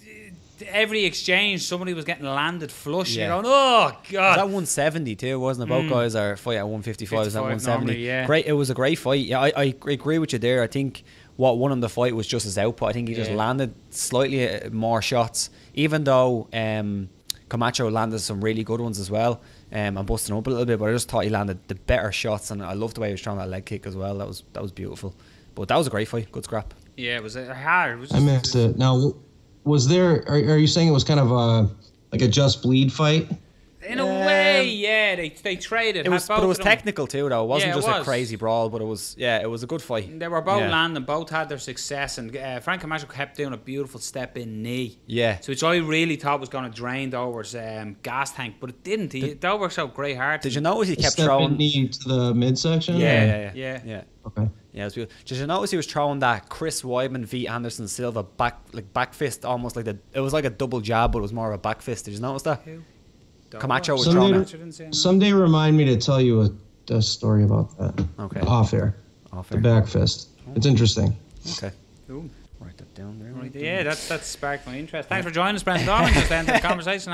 every exchange, somebody was getting landed flush. You're going, oh god! Was that 170 too, wasn't it? Both guys are fight at 155. Is that 170? Normally, great. It was a great fight. Yeah, I agree with you there. I think what won him the fight was just his output. I think he just landed slightly more shots, even though Camacho landed some really good ones as well. I'm busting up a little bit, but I just thought he landed the better shots, and I loved the way he was throwing that leg kick as well. That was beautiful. But that was a great fight. Good scrap. Yeah, it was hard. I missed it. Now, was there? Are you saying it was kind of like a just bleed fight? In a way, yeah, they traded. It was, but it was technical too, though. It wasn't just a crazy brawl, but it was a good fight. They were both landing, both had their success, and Frank Camacho kept doing a beautiful step in knee. Yeah. So which I really thought was going to drain Dober's gas tank, but it didn't. Dober showed great heart. Did you notice he kept step throwing in knee to the midsection? Yeah. Okay. Yeah, it was beautiful. Did you notice he was throwing that Chris Weidman v Anderson Silva back fist, almost like it was like a double jab, but it was more of a back fist. Did you notice that? Who? Camacho was throwing that. Someday remind me to tell you a story about that. Okay. Off air. The back fist. It's interesting. Okay. Cool. Write that down there. Right, yeah, that sparked my interest. Thanks for joining us, Brendan Dorman. Just ended the conversation.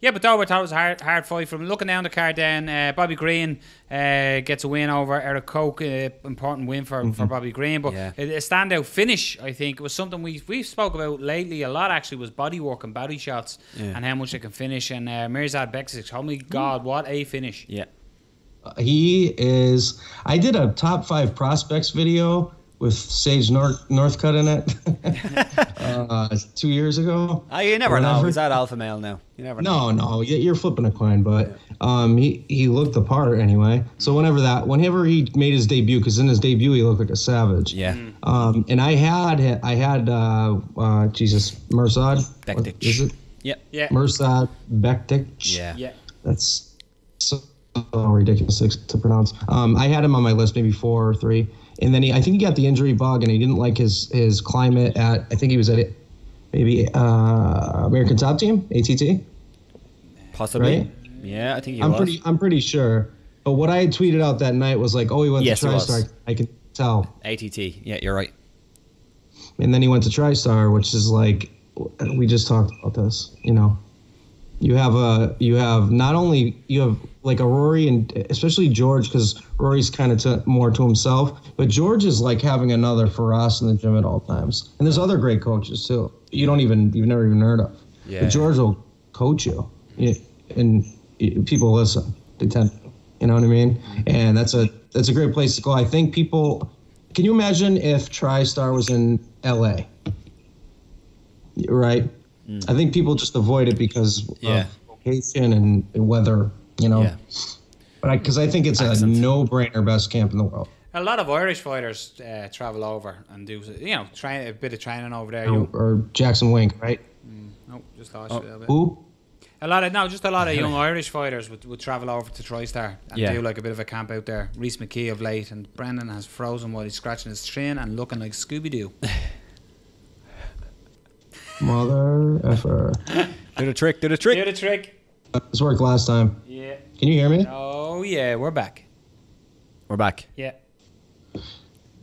Yeah, but Dober thought it was a hard fight. From looking down the card, then Bobby Green gets a win over Eric Koch. Important win for Bobby Green, but a standout finish. I think it was something we've spoke about lately a lot. Actually, was body work and body shots and how much they can finish. And Mirzad Bektic, oh my God, what a finish! Yeah, he is. I did a top 5 prospects video with Sage Northcutt in it 2 years ago. You never know. He's that alpha male now. You never know. No, you're flipping a coin, but he looked the part anyway. So whenever he made his debut, because in his debut he looked like a savage. Yeah. And I had Mirzad Bektic. Is it? Yeah. Mirzad Bektic. Yeah. That's so ridiculous to pronounce. I had him on my list maybe 4 or 3. And then I think he got the injury bug, and he didn't like his climate at. I think he was at maybe American Top Team, ATT. Possibly. Right? Yeah, I think he was. I'm pretty sure. But what I had tweeted out that night was like, oh, he went to TriStar. I can tell. ATT. Yeah, you're right. And then he went to TriStar, which is like, we just talked about this, you know. you have not only you have like a Rory and especially George, because Rory's kind of more to himself, but George is like having another Faraz in the gym at all times. And there's other great coaches too. You've never even heard of. Yeah. But George will coach you, and people listen. They tend, you know what I mean? And that's a great place to go. I think people. Can you imagine if TriStar was in LA? Right. I think people just avoid it because of location and weather, you know. Yeah. But because I think it's a no-brainer best camp in the world. A lot of Irish fighters travel over and do, a bit of training over there. Or Jackson Wink, right? No, just lost you a little bit. Who? A lot of young Irish fighters would travel over to TriStar and do like a bit of a camp out there. Reese McKee of late, and Brendan has frozen while he's scratching his chin and looking like Scooby-Doo. Mother effer. Do the trick. This worked last time. Yeah. Can you hear me? Oh, yeah, we're back. Yeah.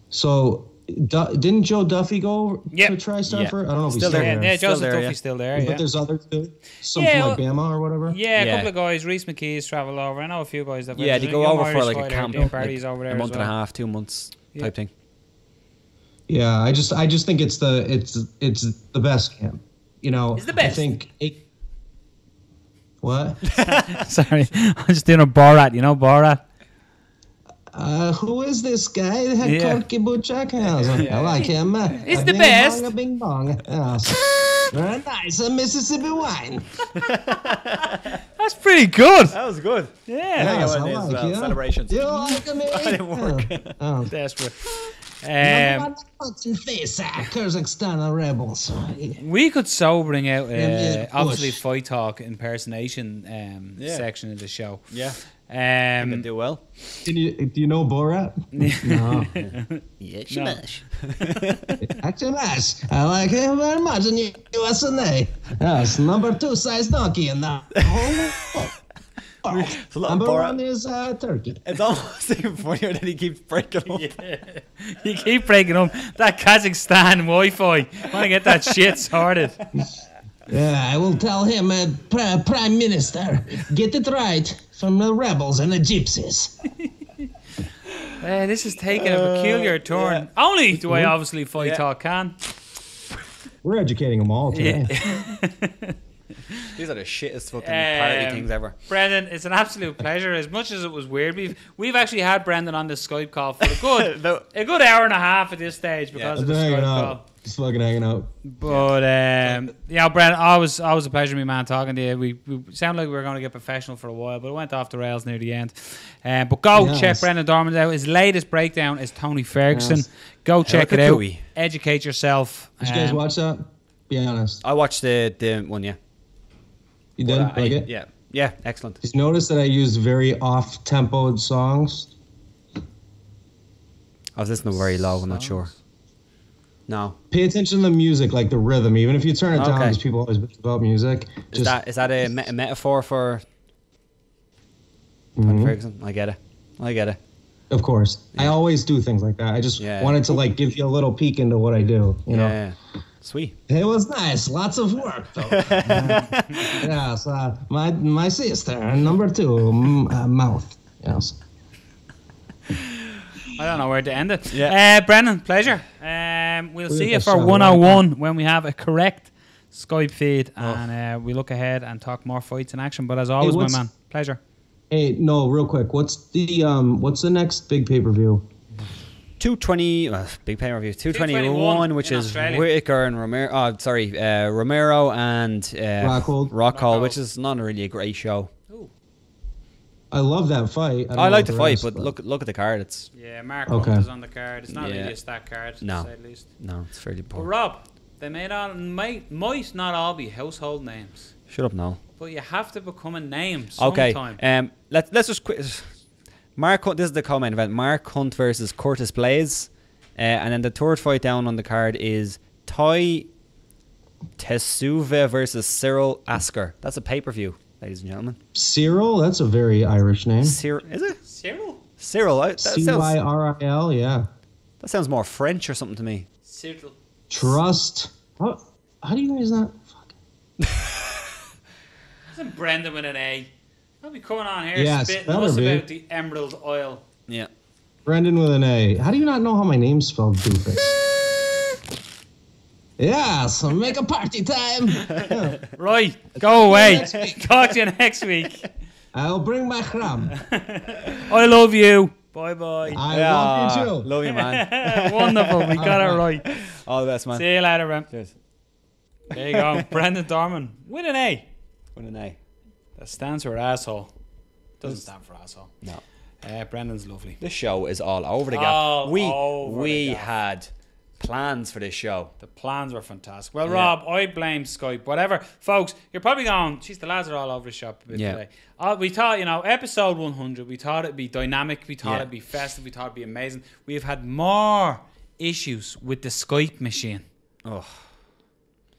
So, didn't Joe Duffy go to TriStar for? I don't know if he's still there. Yeah, Joseph Duffy's still there. But there's others too. Some from like Bama or whatever. Yeah, a couple of guys. Reese McKee's travel over. I know a few guys that. Yeah, they go over for like a camp, parties over there a month and a half, 2 months type thing. Yeah, I just think it's the best camp. You know, it's the best. I think. What? Sorry, I'm just doing a Borat. You know Borat. Who is this guy? Corky Butchak. I like him. He's the best. Bing bong. Very nice. A Mississippi wine. That's pretty good. That was good. Yeah. Yes, I like it. Celebrations. You like me? I didn't work. Desperate. Kazakhstan rebels. We could so bring out obviously Fight Talk impersonation section of the show. Yeah. I can do well. Do you know Borat? No. Yes, no. Actually, I like him very much in USA. Yes, number 2 size donkey in the whole number 1 is Turkey. It's almost even funnier that he keeps breaking up. Yeah. You keep breaking up. That Kazakhstan Wi-Fi. Want to get that shit sorted. Yeah, I will tell him, Prime Minister, get it right from the rebels and the gypsies. This is taking a peculiar turn. Yeah. Only the way obviously Fight Talk can. We're educating them all today. These are the shittest fucking party things ever. Brendan, it's an absolute pleasure. As much as it was weird, we've actually had Brendan on this Skype call for a good hour and a half at this stage because of the Skype call. Just fucking hanging out. But Brendan, always a pleasure, me man, talking to you. We sound like we were going to get professional for a while, but it went off the rails near the end. But go check Brendan Dorman out. His latest breakdown is Tony Ferguson. Yes. Go check it out. Educate yourself. Did you guys watch that? Be honest. I watched the one, yeah. You did? Like it? Yeah, excellent. Just notice that I used very off-tempoed songs. I was listening very low, I'm not sure. No. Pay attention to the music, like the rhythm. Even if you turn it down, because people always bitch about music. Is that a metaphor for Ferguson? I get it. Of course. Yeah. I always do things like that. I just wanted to like give you a little peek into what I do. You know? Yeah. Sweet. It was nice. Lots of work, though. Yes. My sister, number 2, mouth. Yes. I don't know where to end it. Yeah. Brendan, pleasure. We'll see you for 101 when we have a correct Skype feed, and we look ahead and talk more fights in action. But as always, my man, pleasure. Hey, no, real quick. What's the next big pay-per-view? 220, big pay-per-view. 221, which is Whitaker and Romero. Oh, sorry, Romero and Rockhold, which is not really a great show. I love that fight. I like the fight, but look at the card. It's Mark Hunt is on the card. It's not really a stacked card, to say at least. No, it's fairly poor. But Rob, they might not all be household names. Shut up now. But you have to become a name sometime. Okay. Let's just quit. Mark Hunt. This is the co-main event. Mark Hunt versus Curtis Blaze, and then the third fight down on the card is Tai Tesuve versus Cyril Asker. That's a pay-per-view, ladies and gentlemen. Cyril? That's a very Irish name. Is it? Cyril? Cyril. Cyril, yeah. That sounds more French or something to me. Cyril. Trust. How do you guys not? It's Isn't Brendan with an A? I'll be coming on here spitting better us be. about the emerald oil. Yeah. Brendan with an A. How do you not know how my name's spelled, doofus? Yeah, so make a party time. Right, go away. Talk to you next week. I'll bring my khram. I love you. Bye-bye. I love you too. Love you, man. Wonderful. We got it right. All the best, man. See you later, man. Cheers. There you go. Brendan Dorman. With an A. With an A. That stands for asshole. Doesn't stand for asshole. No. Brendan's lovely. This show is all over the gap. All over we the gaff. had plans for this show. The plans were fantastic. Well, Rob, I blame Skype. Whatever. Folks, you're probably going, geez, the lads are all over the shop a bit today. We thought, episode 100, we thought it'd be dynamic. We thought it'd be festive. We thought it'd be amazing. We've had more issues with the Skype machine. Oh.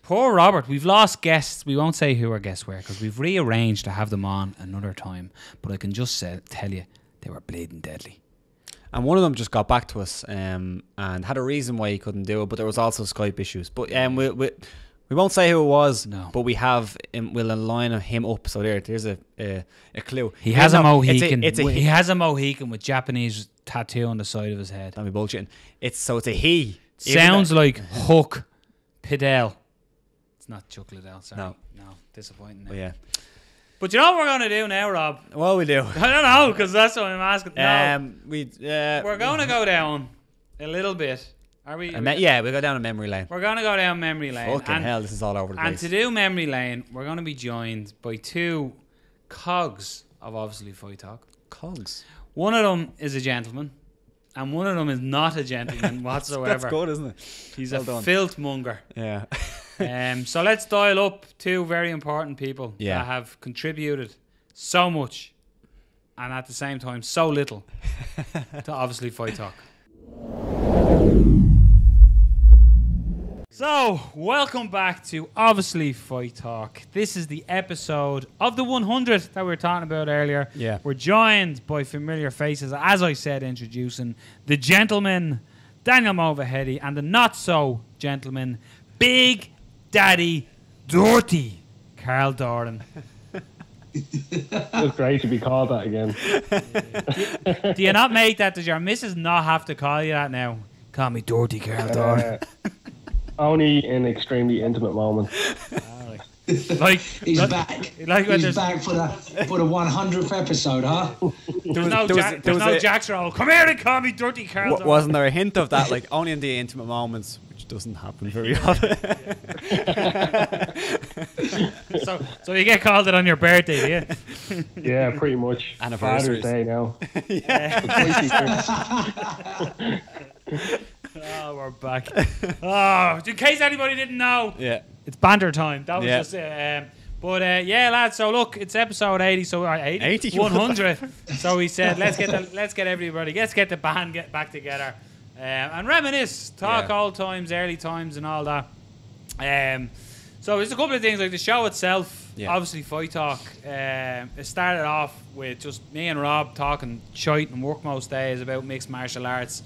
Poor Robert. We've lost guests. We won't say who our guests were because we've rearranged to have them on another time. But I can just tell you, they were bleeding deadly. And one of them just got back to us and had a reason why he couldn't do it, but there was also Skype issues. But we won't say who it was, but we have we'll line him up. So there's a clue. He has a Mohican. He has a Mohican with Japanese tattoo on the side of his head. Don't be bullshitting. It's a he. Sounds like Hook Pidel. It's not Chuck Liddell, sorry. No, disappointing. But yeah. But you know what we're going to do now, Rob? Well, we do. I don't know, because that's what I'm asking. No, we're going to go down a little bit. Are we? We go down a memory lane. We're going to go down memory lane. Fucking hell, this is all over the place. And to do memory lane, we're going to be joined by two cogs of obviously Fight Talk. Cogs? One of them is a gentleman, and one of them is not a gentleman whatsoever. That's good, isn't it? He's a filth monger. Yeah. So let's dial up two very important people that have contributed so much and at the same time so little to obviously Fight Talk. So, welcome back to Obviously Fight Talk. This is the episode of the 100 that we were talking about earlier. Yeah. We're joined by familiar faces, as I said, introducing the gentleman, Daniel Movahedi, and the not-so-gentleman, Big Daddy Dirty, Carl Doran. It's great to be called that again. Do you not make that? Does your missus not have to call you that now? Call me Dirty Carl Doran. Only in extremely intimate moments. Like he's back. Like he's back for the 100th episode, huh? There's no Jack's roll. Come here and call me Dirty Carl. Wasn't there a hint of that? Like only in the intimate moments, which doesn't happen very often. So you get called it on your birthday, do you? Yeah, pretty much. Anniversaries. Father's Day now. Oh, we're back. Oh, in case anybody didn't know, it's banter time. That was just it. But lads. So look, it's episode 80. So 80, 100. So we said let's get the band back together and reminisce, talk old times, early times, and all that. So there's a couple of things like the show itself. Obviously, Fight Talk. It started off with just me and Rob talking shite and work most days about mixed martial arts.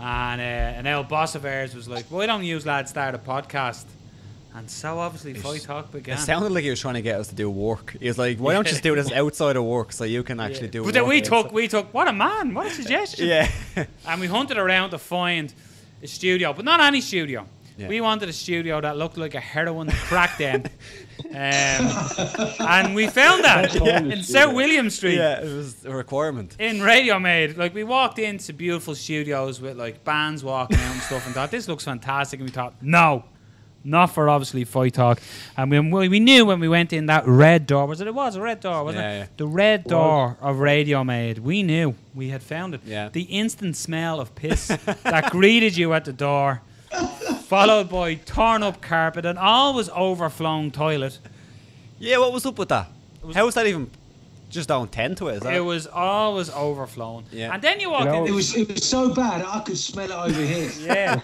And an old boss of ours was like, why don't you lads start a podcast? And so obviously Fight Talk began. It sounded like he was trying to get us to do work. He was like, why don't you just do this outside of work so you can actually do it? But then we took, what a man, what a suggestion. Yeah. And we hunted around to find a studio, but not any studio. Yeah. We wanted a studio that looked like a heroin crack den. And we found that in South William Street. Yeah, it was a requirement. In Radio Made. Like, we walked into beautiful studios with, like, bands walking out and stuff and thought, this looks fantastic. And we thought, no, not for obviously Fight Talk. And we knew when we went in that red door, it was a red door, wasn't it? Yeah. The red door of Radio Made. We knew we had found it. Yeah. The instant smell of piss that greeted you at the door, followed by torn up carpet and always overflowing toilet. Yeah, what was up with that? How was that even? Just don't tend to it, is that? It was always overflowing. Yeah. And then you walked in. It was so bad I could smell it over here. Yeah.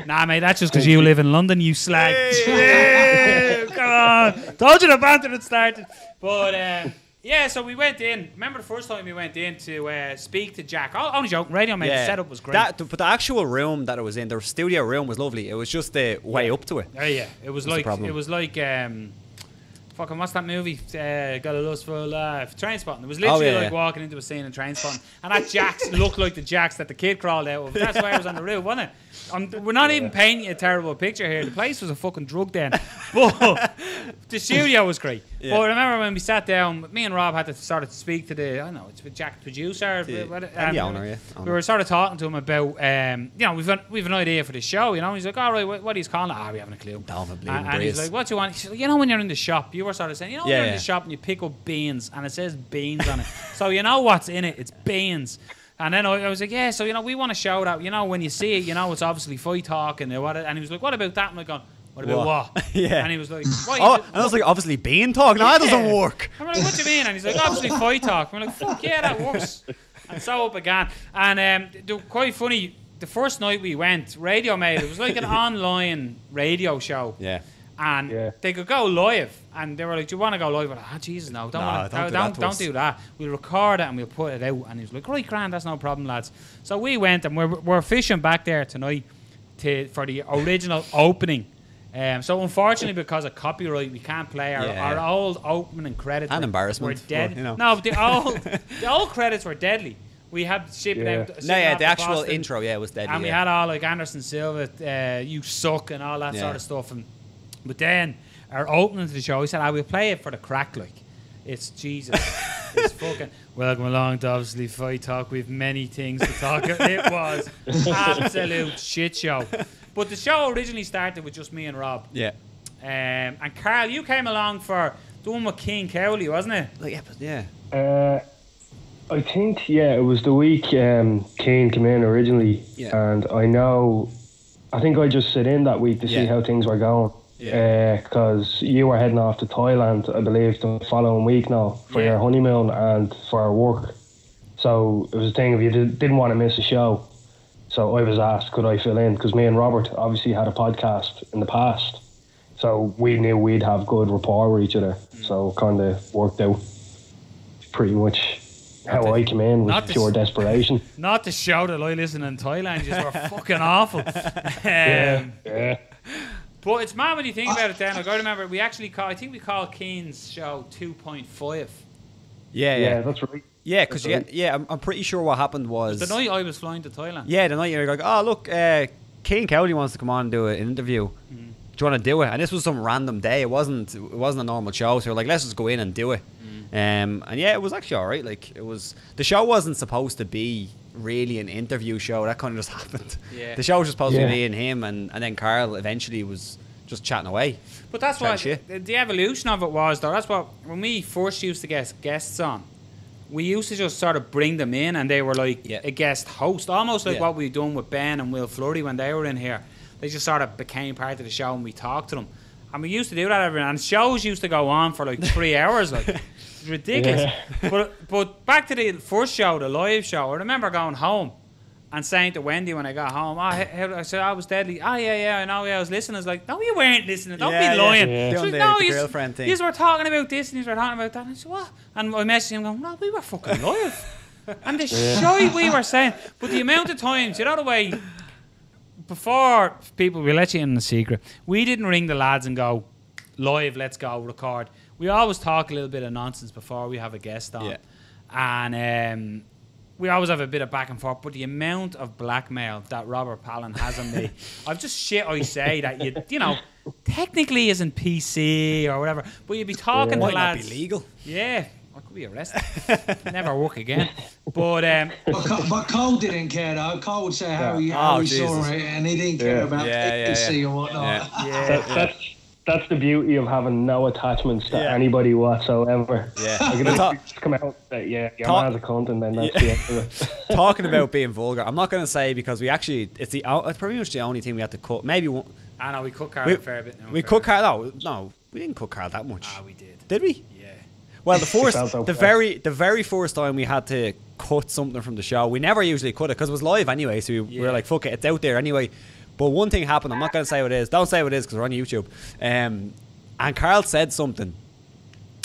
Nah, mate, that's just because you live in London, you slag. Hey, come on. Told you the banter had started. But so we went in. Remember the first time we went in to speak to Jack? Only joking. Radio Mate, the setup was great. But the actual room that it was in, the studio room was lovely. It was just the way up to it. Yeah. It was like fucking, what's that movie? Got a lustful life. Trainspotting. It was literally walking into a scene in Trainspotting, and that Jacks looked like the Jacks that the kid crawled out of. That's why I was on the roof, wasn't it? We're not even painting a terrible picture here. The place was a fucking drug den, but the studio was great. But I remember when we sat down, me and Rob had to sort of speak to the, I don't know, it's Jack, the producer, the owner, we were sort of talking to him about, we've an idea for the show. He's like, all right, what are you calling it? We haven't a clue. And he's like, what do you want? He's like, when you're in the shop, you were sort of saying, when you're in the shop and you pick up beans and it says beans on it, so you know what's in it. It's beans. And then I was like, yeah, so, we want to show that, when you see it, it's obviously fight talk and what. And he was like, what about that? And I'm like, what about what? Yeah. And he was like, and I was like, obviously bean talk? No, that doesn't work. I'm like, what do you mean? And he's like, obviously fight talk. I'm like, fuck yeah, that works. And so it began. And quite funny, the first night we went, Radio Made, it was like an online radio show. Yeah. And they could go live, and they were like, "Do you want to go live?" I'm like, Jesus, no, don't do that. We'll record it and we'll put it out. And he was like, "Right, grand, that's no problem, lads." So we went, and we're fishing back there tonight for the original opening. So unfortunately, because of copyright, we can't play our old opening credits. And embarrassment. Were dead. No, the old credits were deadly. We had shipping out. The actual Boston, intro, it was deadly. And we had all like Anderson Silva, You Suck, and all that sort of stuff. But then our opening to the show, he said, we'll play it for the crack, like. It's Jesus. It's fucking welcome along to obviously Fight Talk. We've many things to talk about. It was absolute shit show. But the show originally started with just me and Rob. Yeah. And Carl, you came along for the one with Keane Cowley, wasn't it? I think, it was the week Keane came in originally. Yeah. And I think I just sit in that week to see how things were going. Because you were heading off to Thailand, I believe, the following week now for your honeymoon and for our work. So it was a thing if you didn't want to miss a show. So I was asked, could I fill in? Because me and Robert obviously had a podcast in the past. So we knew we'd have good rapport with each other. So kind of worked out pretty much how I came in with pure desperation. Not the show that I listened in Thailand, just were fucking awful. But it's mad when you think about it then. Like, I remember we called Keane's show 2.5. Yeah, that's right. Yeah, because I'm pretty sure what happened was the night I was flying to Thailand. Yeah, the night you're like, oh look, Keane Cowley wants to come on and do an interview. Do you want to do it? And this was some random day. It wasn't a normal show. So we're like, let's just go in and do it. And it was actually all right. Like the show wasn't supposed to be really an interview show. That kind of just happened. Yeah. The show was just supposed to be me and him, and then Carl eventually was just chatting away. But that's what the evolution of it was, though. That's what when we first used to get guests on, we used to just sort of bring them in, and they were like a guest host, almost like what we've done with Ben and Will Flurry when they were in here. They just sort of became part of the show, and we talked to them. And we used to do that every night. And shows used to go on for like 3 hours, like. It's ridiculous. But back to the first show, the live show, I remember going home and saying to Wendy when I got home, I said, I was deadly. I know, I was listening. I was like, no, you weren't listening. Don't be lying. Doing like, the girlfriend thing. You were talking about this and you were talking about that. And I said, what? And I messaged him going, no, we were fucking live. And the shite we were saying. But the amount of times, the way, before people, we let you in the secret, we didn't ring the lads and go, live, let's go, record. We always talk a little bit of nonsense before we have a guest on. And we always have a bit of back and forth. But the amount of blackmail that Robert Palin has on me, I've just shit I say that you know technically isn't PC or whatever. But you'd be talking to lads. Might not be legal. Yeah. I could be arrested. Never work again. But Cole didn't care though. Cole would say how he saw it, and he didn't care about PC or whatnot. That's the beauty of having no attachments to anybody whatsoever. Yeah. Like just come out and say, your man's a cunt, and then that's the end of it. Talking about being vulgar, I'm not going to say because we actually, it's pretty much the only thing we had to cut. Maybe one. I know, we cut Carl a fair bit. We cut Carl, no, we didn't cut Carl that much. We did. Did we? Yeah. Well, the very first time we had to cut something from the show, we never usually cut it because it was live anyway, so we were like, fuck it, it's out there anyway. But one thing happened, I'm not going to say what it is. Don't say what it is because we're on YouTube. And Carl said something.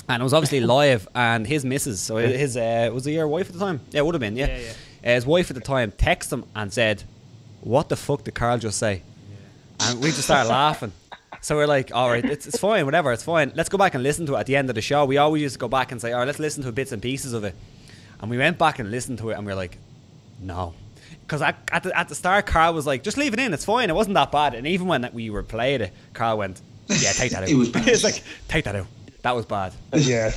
And it was obviously live. And his missus, so his, was he your wife at the time? Yeah, it would have been, yeah. His wife at the time texted him and said, what the fuck did Carl just say? Yeah. And we just started laughing. So we're like, all right, it's fine, whatever, it's fine. Let's go back and listen to it at the end of the show. We always used to go back and say, all right, let's listen to bits and pieces of it. And we went back and listened to it, and we were like, no. Because at the start, Carl was like, just leave it in, it's fine, it wasn't that bad. And even when we were playing it, Carl went, yeah, take that out. It was bad. It's like, take that out. That was bad. Yeah,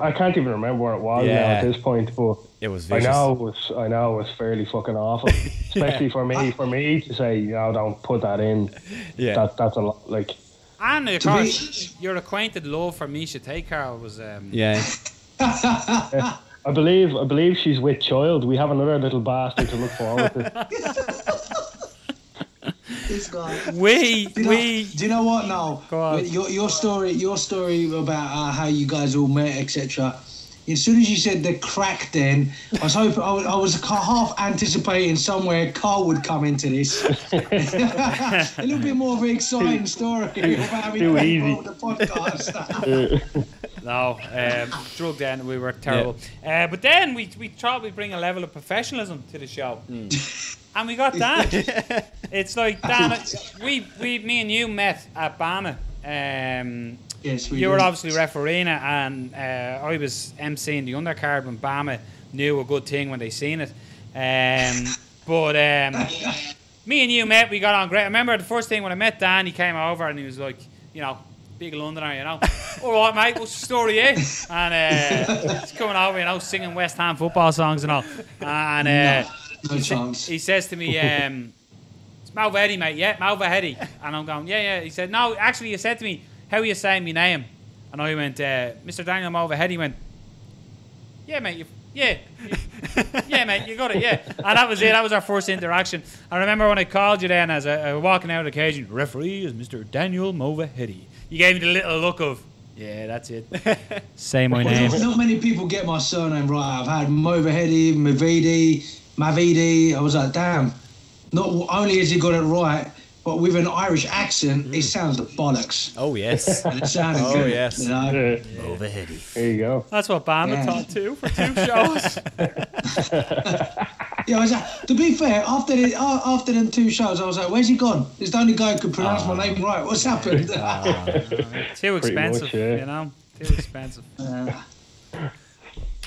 I can't even remember what it was now at this point, but it was vicious. I know it was fairly fucking awful. Especially for me to say, don't put that in. Yeah. That's a lot, like. And of course, your acquainted love for Misha Tate, Carl, was yeah. I believe she's with child. We have another little bastard to look forward to. This guy. Do you know what? No, your story about how you guys all met, etc. As soon as you said the crack, then I was hoping I was half anticipating somewhere Carl would come into this. A little bit more of an exciting story about having too easy the podcast. No, drugged in, we were terrible. Yeah. But then we thought we'd bring a level of professionalism to the show. And we got Dan. It's like, Dan, me and you met at Bama. Yes, you were obviously refereeing it, and I was emceeing the undercard when Bama knew a good thing when they seen it. But me and you met, we got on great. I remember the first thing when I met Dan, he came over and he was like, big Londoner, all right, mate, what's the story, eh? And he's coming over, singing West Ham football songs and all. And no chance. He says to me, it's Movahedi, mate, yeah, Movahedi. And I'm going, yeah. He said, no, actually, he said to me, how are you saying my name? And I went, Mr. Daniel Movahedi. He went, yeah, mate, yeah, mate, you got it, yeah. And that was it. That was our first interaction. I remember when I called you then as I was walking out of the occasion, referee is Mr. Daniel Movahedi. You gave me the little look of, yeah, that's it. Say my name. Not many people get my surname right. I've had Movahedi, Mavidi. I was like, damn. Not only has he got it right, but with an Irish accent, it sounds like bollocks. Oh, yes. And it sounded good. Oh, yes. Movahedi. There you go. That's what Bama taught too for 2 shows. I was like, to be fair, after them 2 shows, I was like, where's he gone? It's the only guy who could pronounce my name right. What's happened? Too expensive, much, Too expensive.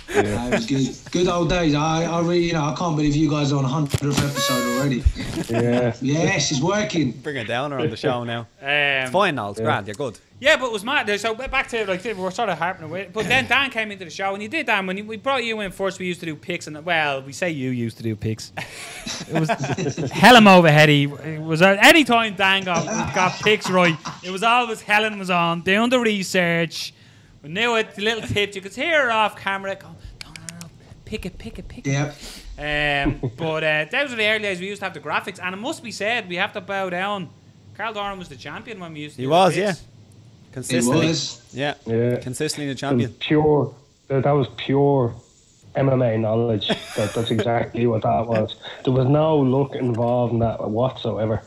It was good old days. I really, I can't believe you guys are on 100th episode already. Yeah. Yes, it's working. Bring it down on the show now. It's fine now. It's grand. You're good. Yeah, but it was mad. So back to we were sort of harping away. But then Dan came into the show, and you did, Dan. When we brought you in first, we used to do picks, and we say you used to do picks. It was Helen Movahedi. It was any time Dan got picks right. It was always Helen was on doing the research. We knew it. The little tips you could hear her off camera. Go, no, pick it. Yep. But those were the early days. We used to have the graphics, and it must be said we have to bow down. Carl Doran was the champion when we used to. He was, picks. yeah. Consistently. It was. Yeah. Consistently the champion. That was pure MMA knowledge. That's exactly what that was. There was no luck involved in that whatsoever.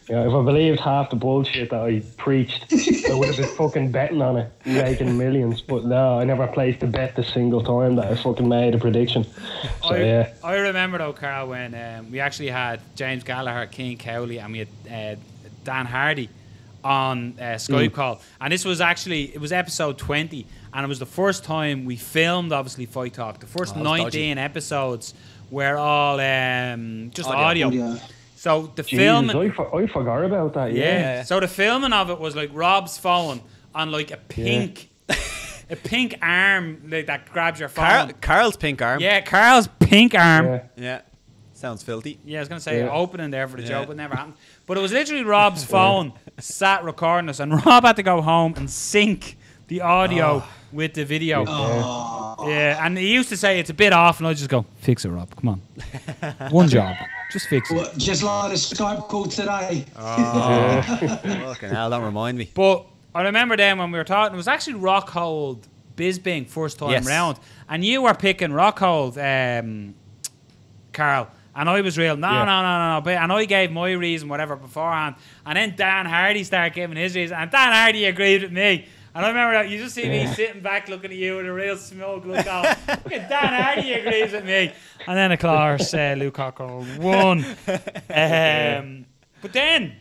If I believed half the bullshit that I preached, I would have been fucking betting on it, making millions. But no, I never placed a bet a single time that I fucking made a prediction. So I remember though, Carl, when we actually had James Gallagher, Keane Cowley, and we had Dan Hardy on Skype call, and this was it was episode 20, and it was the first time we filmed obviously Fight Talk. The first 19 episodes were all just audio. So the filming, I forgot about that. Yeah. So the filming of it was like Rob's phone on like a pink arm that grabs your phone. Carl's pink arm. Yeah, Carl's pink arm. Yeah. Sounds filthy. Yeah, I was going to say opening there for the joke, but it never happened. But it was literally Rob's phone sat recording us, and Rob had to go home and sync the audio with the video. Yeah, and he used to say it's a bit off, and I'd just go, fix it, Rob, come on. One job, just fix it. Just like the Skype call today. Fucking hell, don't remind me. But I remember then when we were talking, it was actually Rockhold Bisbing first time round, and you were picking Rockhold, Carl. And I was real, no. But, and I gave my reason, whatever, beforehand. And then Dan Hardy started giving his reason. And Dan Hardy agreed with me. And I remember that you just see me sitting back looking at you with a real smug look on. Look at Dan Hardy agrees with me. And then, of course, Luke Cocker won. But then,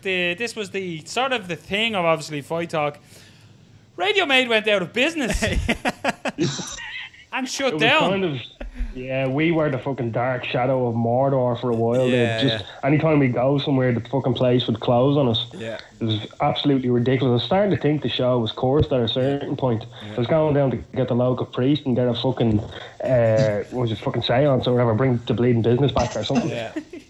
this was the sort of the thing of obviously Fight Talk. Radio Made went out of business and shut down. Kind of, yeah, we were the fucking dark shadow of Mordor for a while. Anytime we go somewhere, the fucking place would close on us. Yeah, it was absolutely ridiculous. I was starting to think the show was cursed at a certain point. I was going down to get the local priest and get a fucking fucking seance or whatever, bring the bleeding business back or something.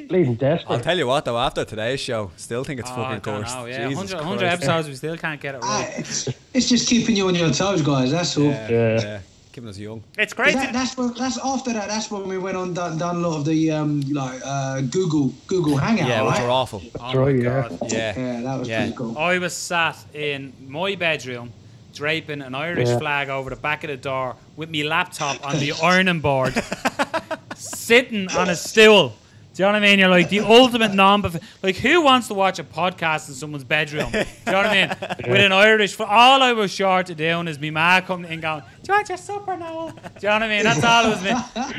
Bleeding desperate. I'll tell you what though, after today's show, still think it's fucking cursed. 100 episodes, we still can't get it right. It's just keeping you on your toes, guys. That's all. Yeah. Keeping us young. It's great. That's after that. That's when we went on done a lot of the Google Hangout. Yeah, which right? were awful. Oh my God. Yeah, that was pretty cool. I was sat in my bedroom, draping an Irish flag over the back of the door with my laptop on the ironing board, sitting on a stool. Do you know what I mean? You're like the ultimate like who wants to watch a podcast in someone's bedroom? Do you know what I mean? With an Irish, all I was short of doing is me ma coming in going, do you want your supper now? Do you know what I mean? That's all it was me.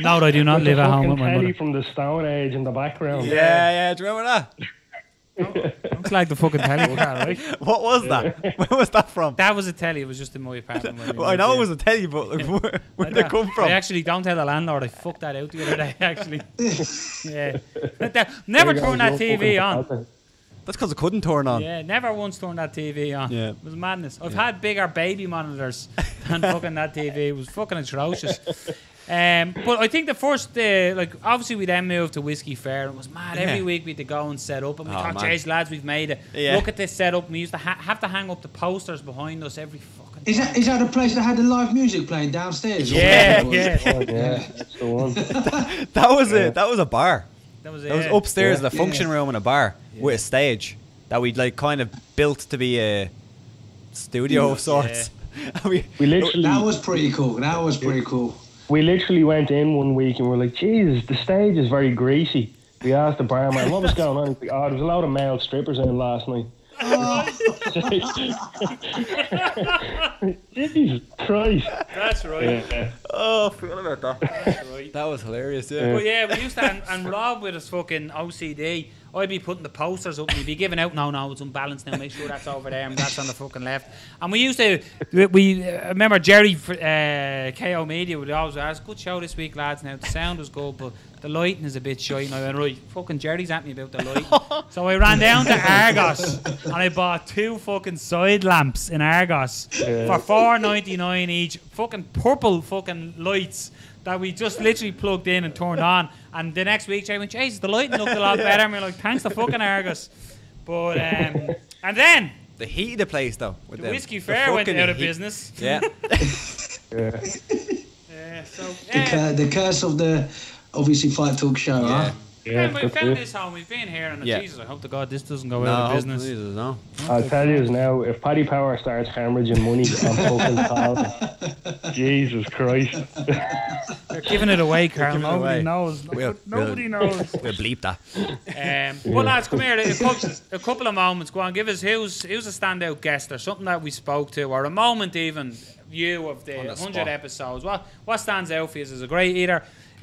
No, I do not live at home with my mother. From the Stone Age in the background. Yeah. Do you remember that? Looks like the fucking telly car, right? What was that? Where was that from? That was a telly. It was just in my apartment. Well, I know it was a telly, but like, where did it come from? I actually don't tell the landlord. I fucked that out the other day, actually. Yeah. Never turn that TV on. That's because it couldn't turn on. Yeah, never once turned that TV on. Yeah. It was madness. I've had bigger baby monitors than fucking that TV. It was fucking atrocious. But I think the first, obviously we then moved to Whiskey Fair. It was mad. Every week we had to go and set up. And we thought, jeez, lads, we've made it. Yeah. Look at this setup. We used to have to hang up the posters behind us every fucking time. Is that the place that had the live music playing downstairs? Yeah. That's the one. That was it. That was a bar. That was upstairs, the function room and a bar with a stage that we'd like kind of built to be a studio of sorts. We literally, that was pretty cool. We literally went in one week and we're like, Jesus, the stage is very greasy. We asked the barman, what was going on? He's like, there was a lot of male strippers in last night. Jesus Christ. That's right. Yeah. Oh, I forgot about that. That's right. That was hilarious, yeah. But yeah, we used to, and Rob with his fucking OCD, I'd be putting the posters up and he'd be giving out, no, it's unbalanced now, make sure that's over there and that's on the fucking left. And we used to, remember Jerry, KO Media would always ask, good show this week, lads. Now, the sound was good, but the lighting is a bit shite. And I went, right, fucking Jerry's at me about the lighting. So I ran down to Argos and I bought 2 fucking side lamps in Argos for $4.99 each. Fucking purple fucking lights that we just literally plugged in and turned on. And the next week, Jerry went, Jesus, the lighting looked a lot better. And we were like, thanks to fucking Argos. But, and then the heat of the place, though. With the Whiskey Fair went out of business. Yeah. The curse of the, obviously, Fight Talk show, huh? Yeah, we found this home. We've been here, and Jesus, I hope to God this doesn't go out of business. No. I'll tell you now, if Paddy Power starts hemorrhaging money, I'm fucking calling. Jesus Christ. They're giving it away, Carl. Nobody knows. Nobody knows. We'll bleep that. Well, lads, come here. A couple of moments. Go on, give us who's a standout guest or something that we spoke to, or a moment even view of the 100 episodes. What stands out for you as a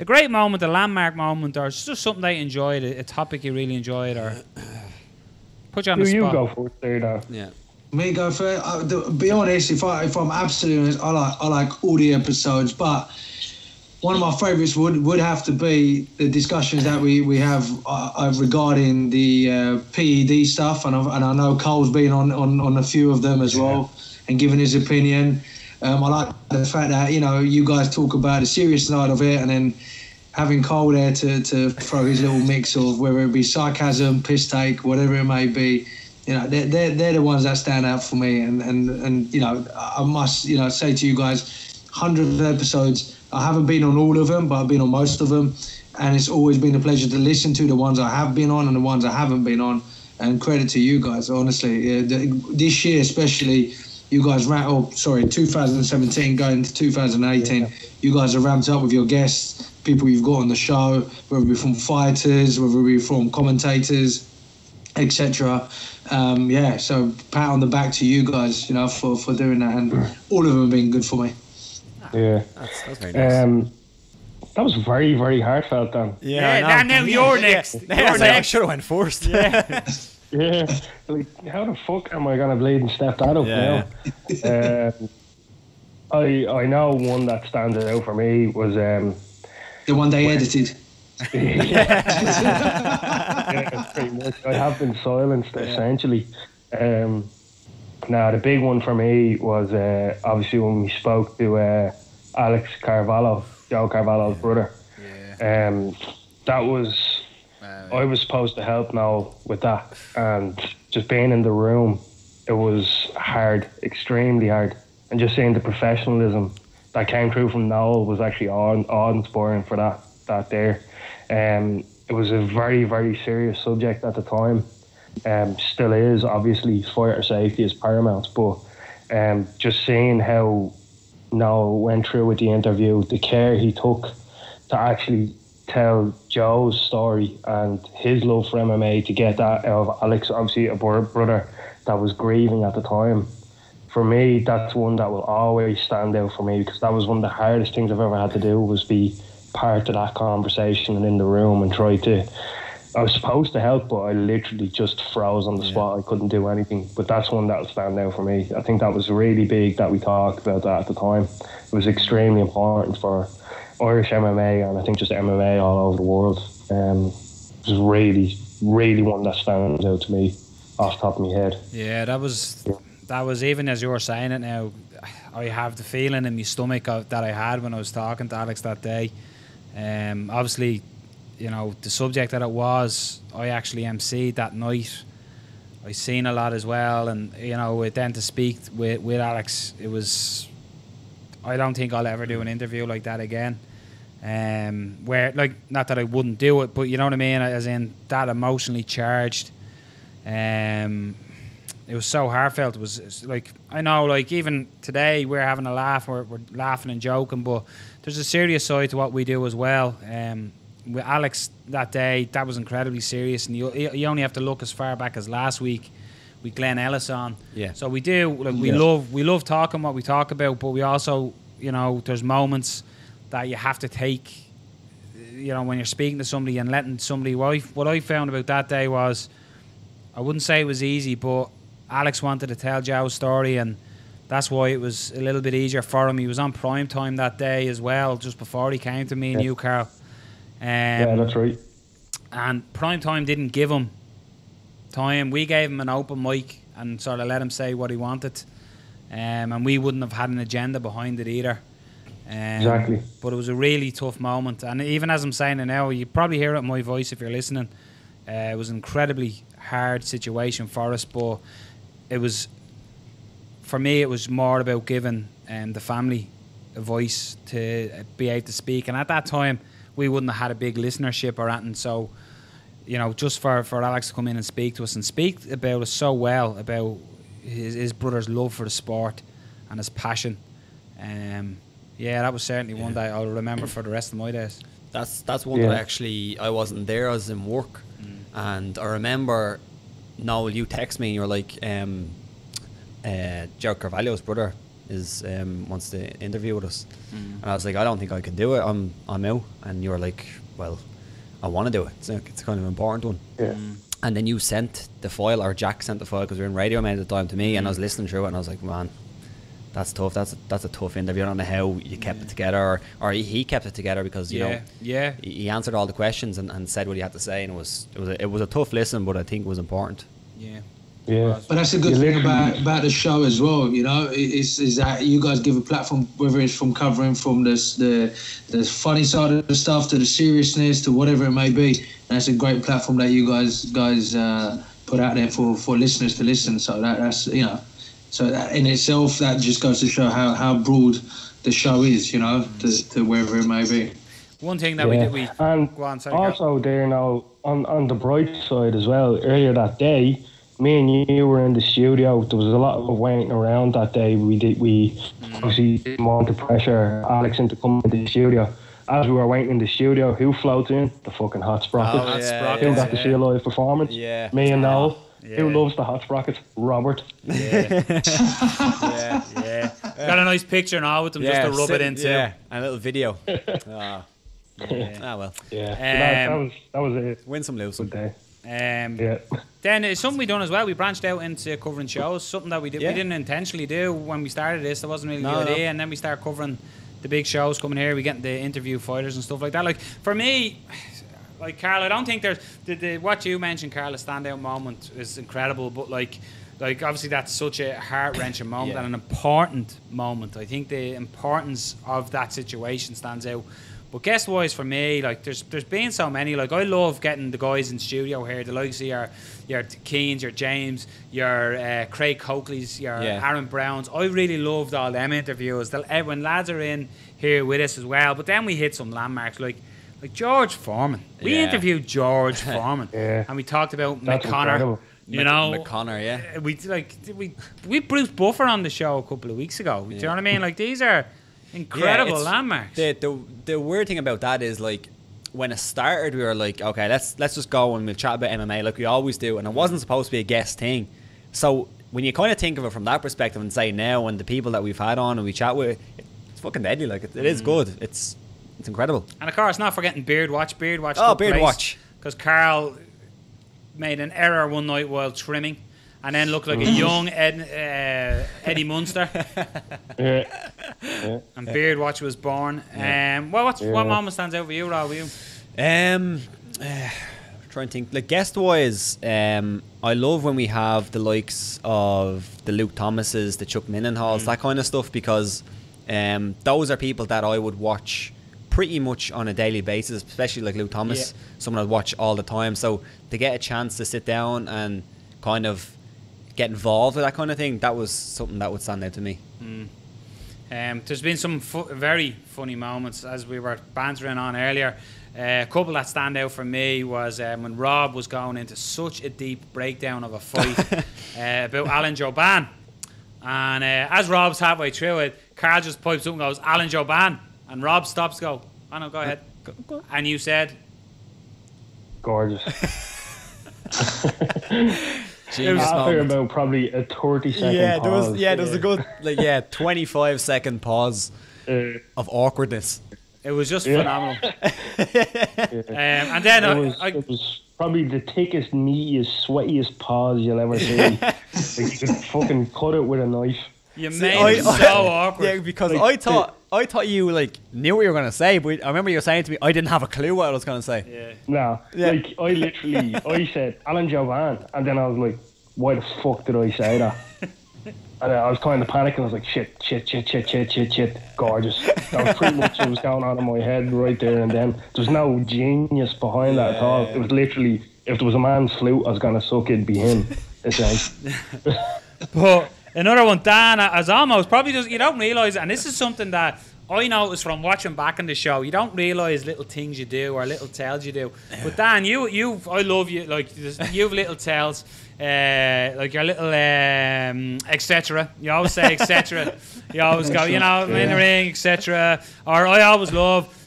great moment, a landmark moment, or just something that you enjoyed, a topic you really enjoyed, or put you on the spot. You go first there, though. Yeah. Me go first. To be honest, if I'm absolutely honest, I like all the episodes, but one of my favourites would have to be the discussions that we have regarding the PED stuff, and I know Cole's been on a few of them as well, and giving his opinion. I like the fact that, you guys talk about the serious side of it, and then having Cole there to throw his little mix of whether it be sarcasm, piss take, whatever it may be. They're the ones that stand out for me. And I must, say to you guys, 100 episodes. I haven't been on all of them, but I've been on most of them. And it's always been a pleasure to listen to the ones I have been on and the ones I haven't been on. And credit to you guys, honestly. This year especially, you guys 2017 going into 2018, you guys are ramped up with your guests, people you've got on the show, whether it be from fighters, whether it be from commentators, etc. So pat on the back to you guys, for doing that, and all of them have been good for me. Yeah, that's very nice. That was very, very heartfelt, Dan. Yeah, now you're next. I should have went first. Yeah. Yeah, like how the fuck am I gonna bleed and step that up now? I know one that stands out for me was the one they edited. Yeah, pretty much. I have been silenced essentially. Now the big one for me was obviously when we spoke to Alex Carvalho, Joe Carvalho's brother. That was I was supposed to help Noel with that, and just being in the room, it was hard, extremely hard, and just seeing the professionalism that came through from Noel was actually awe-inspiring for that there. It was a very, very serious subject at the time. Still is, obviously. Fighter safety is paramount, but just seeing how Noel went through with the interview, the care he took to actually tell Joe's story and his love for MMA, to get that out of Alex, obviously a brother that was grieving at the time. For me, that's one that will always stand out for me, because that was one of the hardest things I've ever had to do, was be part of that conversation and in the room and try to... I was supposed to help, but I literally just froze on the spot. I couldn't do anything. But that's one that will stand out for me. I think that was really big that we talked about that at the time. It was extremely important for Irish MMA, and I think just MMA all over the world. It was really, really one that stands out to me off the top of my head. Yeah, that was even as you were saying it now, I have the feeling in my stomach that I had when I was talking to Alex that day. Obviously, you know, the subject that it was, I actually emceed that night. I seen a lot as well, and you know, then to speak with Alex, it was... I don't think I'll ever do an interview like that again. Where, like, not that I wouldn't do it, but you know what I mean, as in that emotionally charged. It was so heartfelt. It was like, I know, like, even today we're having a laugh, we're laughing and joking, but there's a serious side to what we do as well. With Alex that day, that was incredibly serious, and you only have to look as far back as last week with Glenn Ellis on. Yeah. So we do, like, we love talking what we talk about, but we also, you know, there's moments that you have to take, you know, when you're speaking to somebody and letting somebody... What I found about that day was, I wouldn't say it was easy, but Alex wanted to tell Joe's story, and that's why it was a little bit easier for him. He was on prime time that day as well, just before he came to me and you, Carl. Yeah, that's right. And prime time didn't give him time. We gave him an open mic and sort of let him say what he wanted. And we wouldn't have had an agenda behind it either. Exactly. But it was a really tough moment. And even as I'm saying it now, you probably hear it in my voice if you're listening. It was an incredibly hard situation for us, but it was... For me, it was more about giving the family a voice to be able to speak. And at that time, we wouldn't have had a big listenership or anything. So, you know, just for Alex to come in and speak to us and speak about us so well, about his brother's love for the sport and his passion. Yeah, that was certainly one that I'll remember for the rest of my days. That's one that I wasn't there. I was in work. And I remember, Noel, you text me and you're like, Joe Carvalho's brother is wants to interview with us, and I was like, I don't think I can do it. I'm out. And you were like, well, I want to do it. It's kind of an important one. Yeah. And then you sent the file, or Jack sent the file, because we were in Radio Man at the time, to me, and I was listening through it, and I was like, man, that's tough. That's a tough interview. I don't know how you kept it together, or he kept it together, because you know, he answered all the questions and said what he had to say, and it was a tough listen, but I think it was important. Yeah, but that's a good thing about the show as well. You know, is that you guys give a platform, whether it's from covering from the funny side of the stuff to the seriousness to whatever it may be. And that's a great platform that you guys put out there for listeners to listen. So that's, you know, so that in itself, that just goes to show how broad the show is. You know, to wherever it may be. One thing that we did, and go on, sorry, also there now on the bright side as well. Earlier that day, me and you were in the studio. There was a lot of waiting around that day. We obviously didn't want to pressure Alex into coming into the studio. As we were waiting in the studio, who floats in? The fucking Hot Sprockets. Who got to see a live performance? Yeah. Me and Noel. Yeah. Who loves the Hot Sprockets? Robert. Yeah. Got a nice picture now with them just to rub it into. Yeah, and a little video. Well. Yeah. That was it. Win some, lose some. Then it's something we done as well. We branched out into covering shows, something that we didn't intentionally do when we started this. That wasn't really the idea, and then we started covering the big shows coming here. We get to interview fighters and stuff like that. Like for me, like Carl, I don't think there's what you mentioned, Carl, the standout moment is incredible, but like obviously that's such a heart-wrenching moment and an important moment. I think the importance of that situation stands out. But guest-wise for me, like there's been so many. Like I love getting the guys in studio here, the likes of your Keens, your James, your Craig Coakley's, your Aaron Browns. I really loved all them interviews. When lads are in here with us as well. But then we hit some landmarks like George Foreman. We interviewed George Foreman, and we talked about McConnor. You know, McConnor, we Bruce Buffer on the show a couple of weeks ago. Do you know what I mean? Like these are incredible landmarks. The weird thing about that is like when it started, we were like, okay, let's just go and we'll chat about MMA like we always do, and it wasn't supposed to be a guest thing. So when you kind of think of it from that perspective and say now, and the people that we've had on and we chat with, it's fucking deadly. Like it is good. It's incredible. And of course, not forgetting Beard Watch. Oh, Beard Watch. Because Carl made an error one night while trimming, and then looked like a young Eddie Munster. And Beard Watch was born. What moment stands out for you, Rob? Trying to think. Like guest wise, I love when we have the likes of the Luke Thomases, the Chuck Mindenhalls, that kind of stuff, because those are people that I would watch pretty much on a daily basis, especially like Luke Thomas, someone I'd watch all the time. So to get a chance to sit down and kind of get involved with that kind of thing, that was something that would stand out to me. There's been some very funny moments as we were bantering on earlier. A couple that stand out for me was when Rob was going into such a deep breakdown of a fight about Alan Jouban, and as Rob's halfway through it, Carl just pipes up and goes, "Alan Jouban," and Rob stops, go, "Oh no, go ahead." And you said, "Gorgeous." After about probably a 30-second pause. There was a good 25-second pause of awkwardness. It was just phenomenal. And then it was probably the thickest, meatiest, sweatiest pause you'll ever see. Like you could fucking cut it with a knife. You made it so awkward. Yeah, because I thought you knew what you were going to say, but I remember you were saying to me, I didn't have a clue what I was going to say. I said Alan Jouban, and then I was like, why the fuck did I say that? And I was kind of panicking. I was like, shit, gorgeous. That was pretty much what was going on in my head right there and then. There was no genius behind that at all. It was literally, if there was a man's flute I was going to suck, it'd be him. But another one, Dan, as almost probably just, you don't realise it, and this is something that I noticed from watching back in the show. You don't realise little things you do or little tells you do. But Dan, I love you. Like you've little tells, like your little etc. You always say etc. You always go, in the ring, etc. Or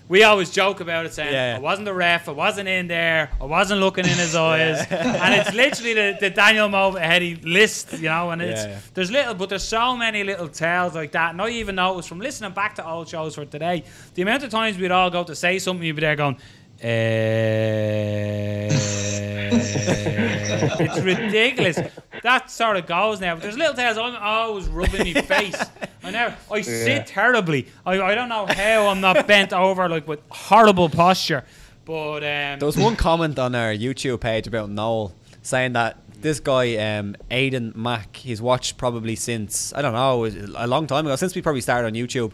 we always joke about it, saying, I wasn't the ref, I wasn't in there, I wasn't looking in his eyes. And it's literally the Daniel Movahedi list, and there's so many little tales like that. And I even noticed from listening back to old shows for today, the amount of times we'd all go to say something, you'd be there going, it's ridiculous. That sort of goes now. But there's little tales I'm always rubbing my face. I sit terribly. I don't know how I'm not bent over with horrible posture. But there was one comment on our YouTube page about Noel saying that this guy Aidan Mack, he's watched probably since, I don't know, a long time ago, since we probably started on YouTube,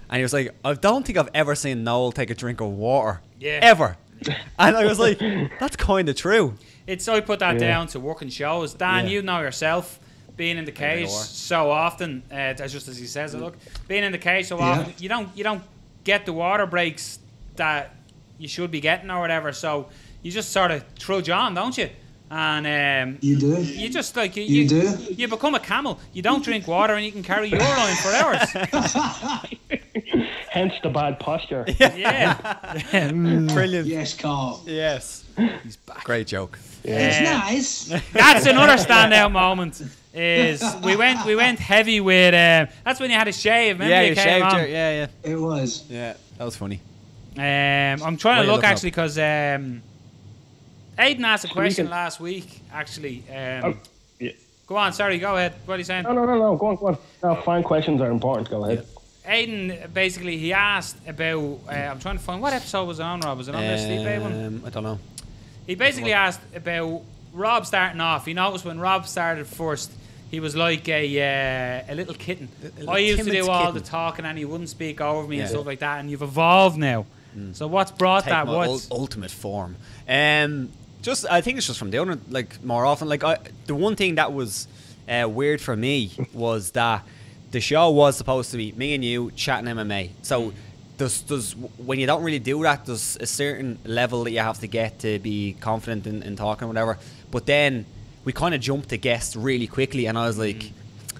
and he was like, I don't think I've ever seen Noel take a drink of water ever. And I was like, that's kind of true. I put that down to working shows. Dan, you know yourself, being in the cage so often, just as he says it, look, being in the cage so often, you don't get the water breaks that you should be getting or whatever, so you just sort of trudge on, don't you? And you do. You just you do. You become a camel. You don't drink water and you can carry your line for hours. Hence the bad posture. Brilliant. Yes, Carl. Yes. He's back. Great joke. It's nice. That's another standout moment. Is we went heavy with that's when you had a shave. Remember you came shaved on? It was. Yeah, that was funny. I'm trying to look actually because Aiden asked a question last week, actually. Yeah. Go on, sorry, go ahead. What are you saying? No, go on. No, fine questions are important, go ahead. Aiden, basically, he asked about, I'm trying to find, what episode was it on, Rob? Was it on the Stipe one? I don't know. He basically asked about Rob starting off. He noticed when Rob started first, he was like a little kitten. I used to do all the talking and he wouldn't speak over me and stuff like that, and you've evolved now. So what's brought that? What's ultimate form? I think it's just from doing it like more often. Like the one thing that was weird for me was that the show was supposed to be me and you chatting MMA. So there's when you don't really do that, there's a certain level that you have to get to be confident in talking or whatever. But then we kind of jumped to guests really quickly, and I was like,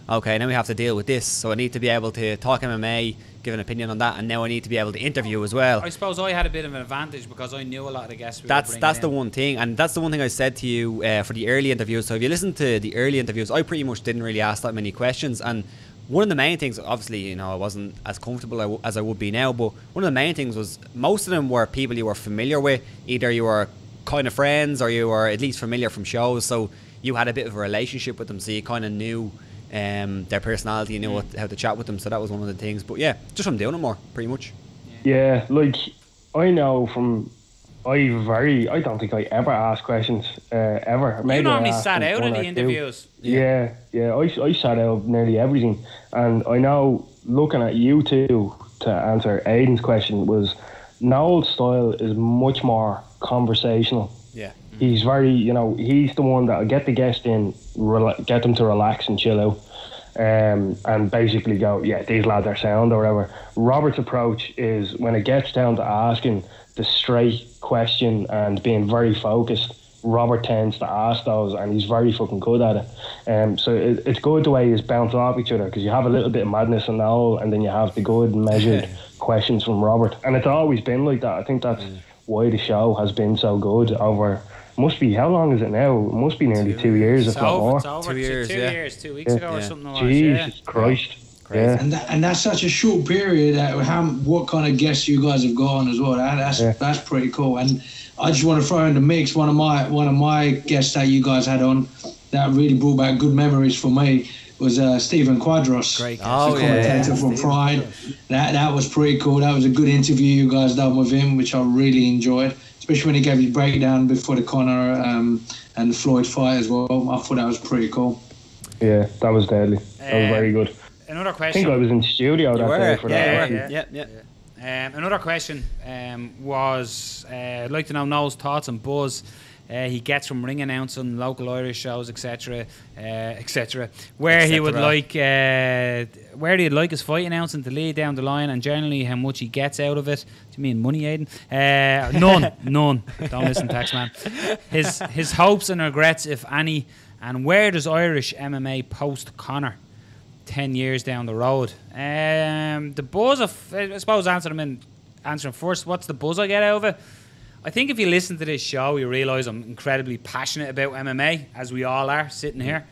okay, now we have to deal with this. So I need to be able to talk MMA, give an opinion on that, and now I need to be able to interview as well. I suppose I had a bit of an advantage because I knew a lot of the guests. That's the one thing, and that's the one thing I said to you for the early interviews. So if you listen to the early interviews, I pretty much didn't really ask that many questions, and one of the main things, obviously, I wasn't as comfortable as I would be now, but one of the main things was most of them were people you were familiar with. Either you were kind of friends or you were at least familiar from shows, so you had a bit of a relationship with them, so you kind of knew their personality, you knew how to chat with them. So that was one of the things. But yeah, just from doing it more, pretty much. Yeah, like I know from I don't think I ever asked questions ever. You normally sat out in the interviews. Yeah. I sat out nearly everything, and I know looking at you two to answer Aiden's question was Noel's style is much more conversational. Yeah. He's very, he's the one that'll get the guest in, get them to relax and chill out, and basically go, yeah, these lads are sound or whatever. Robert's approach is when it gets down to asking the straight question and being very focused, Robert tends to ask those, and he's very fucking good at it. So it's good the way he's bounce off each other, because you have a little bit of madness in Noel, and then you have the good measured questions from Robert, and it's always been like that. I think that's why the show has been so good over. Must be, how long is it now? It must be nearly 2 years, if not more. It's over 2 years, 2 years, 2 weeks ago or something like that. Jesus Christ. Yeah. And that's such a short period. What kind of guests you guys have got on as well? That's pretty cool. And I just want to throw in the mix one of my guests that you guys had on that really brought back good memories for me was Stephen Quadros, great commentator from Pride. That was pretty cool. That was a good interview you guys done with him, which I really enjoyed, especially when he gave his breakdown before the Conor and Floyd fight as well. I thought that was pretty cool. Yeah, that was deadly. That was very good. Another question. I think I was in studio that day for that. Yeah. Another question was, I'd like to know Noel's thoughts on buzz he gets from ring announcing, local Irish shows, etc., where he would like his fight announcing to lead down the line, and generally how much he gets out of it. Do you mean money, Aiden? None. Don't listen, Taxman. His hopes and regrets, if any, and where does Irish MMA post Conor 10 years down the road? The buzz I suppose answering first. What's the buzz I get out of it? I think if you listen to this show, you realise I'm incredibly passionate about MMA, as we all are sitting here.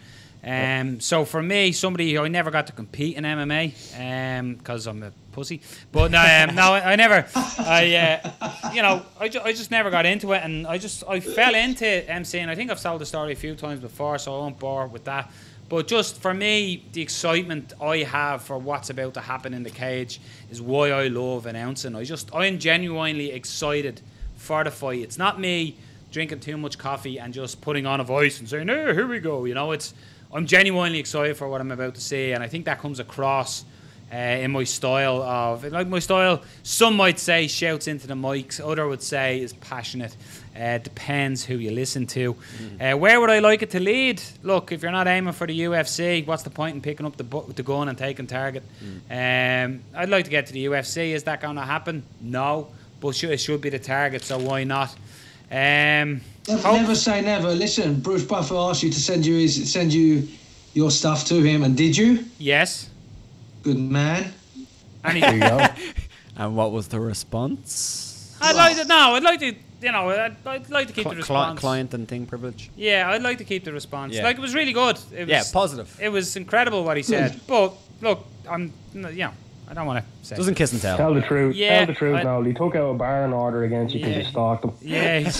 So for me, I never got to compete in MMA because I'm a pussy. But I never. I just never got into it, and I fell into MCing. I think I've told the story a few times before, so I won't bore with that. But just for me, the excitement I have for what's about to happen in the cage is why I love announcing. I'm genuinely excited for the fight. It's not me drinking too much coffee and just putting on a voice and saying, "Hey, here we go." I'm genuinely excited for what I'm about to see, and I think that comes across in my style some might say shouts into the mics, other would say is passionate. Depends who you listen to. Where would I like it to lead? Look, if you're not aiming for the UFC, what's the point in picking up the gun and taking target? I'd like to get to the UFC. Is that going to happen? No, but it should be the target, so why not? Never say never. Listen, Bruce Buffer asked you to send you your stuff to him, and did you? Yes. Good man. There you go. And what was the response? I'd like to keep the response. Client and thing privilege. Yeah, I'd like to keep the response. It was really good. It was, positive. It was incredible what he said. But look, I don't want to say. Doesn't kiss and tell. Tell the truth. Yeah, Tell the truth now. He took out a bar and order against you because you stalked him. Yeah, he's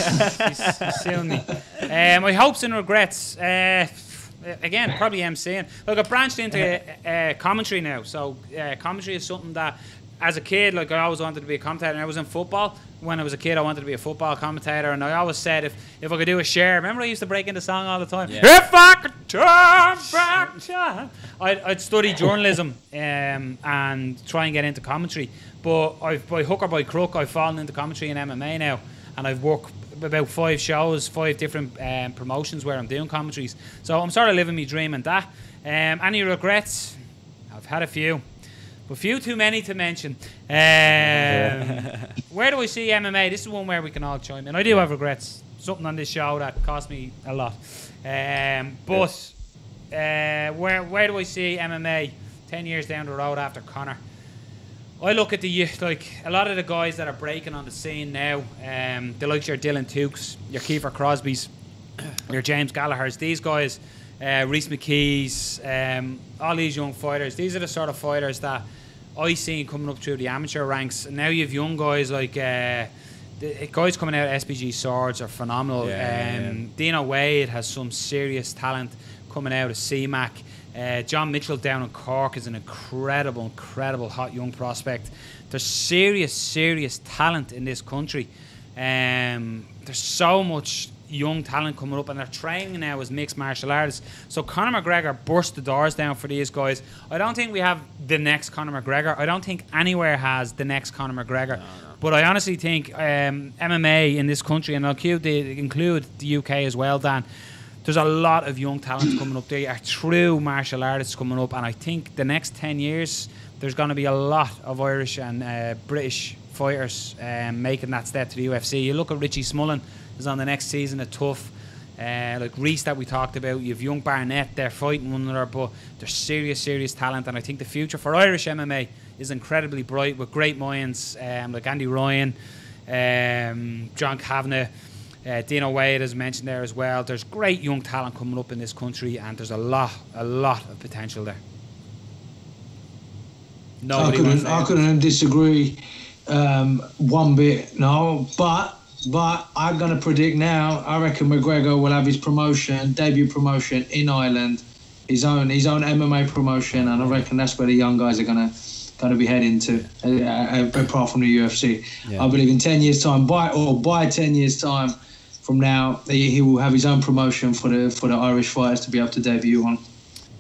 suing me. My hopes and regrets. Again, probably MCing. Look, I've branched into commentary now. So commentary is something that, as a kid, like I always wanted to be a commentator. And I was in football. When I was a kid, I wanted to be a football commentator. And I always said if I could do a share, remember I used to break into song all the time? Yeah. If I could turn back time. I'd study journalism and try and get into commentary. But by hook or by crook, I've fallen into commentary and MMA now. And I've worked about 5 shows, 5 different promotions where I'm doing commentaries. So I'm sort of living my dream and that. Any regrets? I've had a few. But few too many to mention. Where do I see MMA? This is one where we can all chime in. I do have regrets. Something on this show that cost me a lot. Where do I see MMA 10 years down the road after Conor? I look at a lot of the guys that are breaking on the scene now, the likes your Dylan Tukes, your Kiefer Crosby's, your James Gallagher's, these guys, Reece McKee's, all these young fighters. These are the sort of fighters that I seen coming up through the amateur ranks. And now you have young guys like the guys coming out of SBG Swords are phenomenal. Dino Wade has some serious talent coming out of CMAC. John Mitchell down in Cork is an incredible hot young prospect. There's serious talent in this country. There's so much young talent coming up, and they're training now as mixed martial artists. So Conor McGregor burst the doors down for these guys. I don't think we have the next Conor McGregor. I don't think anywhere has the next Conor McGregor. No. But I honestly think MMA in this country, and I'll include the UK as well, Dan, there's a lot of young talent coming up. There are true martial artists coming up, and I think the next 10 years there's going to be a lot of Irish and British fighters making that step to the UFC. You look at Richie Smullen is on the next season of Tough. Like Reese that we talked about, you have young Barnett, they're fighting one another, but there's serious talent, and I think the future for Irish MMA is incredibly bright with great minds like Andy Ryan, John Kavanagh, Dino Wade as mentioned there as well. There's great young talent coming up in this country, and there's a lot of potential there. I couldn't disagree one bit, no, but I'm going to predict now, I reckon McGregor will have his debut promotion in Ireland, his own MMA promotion, and I reckon that's where the young guys are going to be heading to, apart from the UFC. Yeah. I believe in 10 years' time, by 10 years' time from now, he will have his own promotion for the Irish fighters to be able to debut on.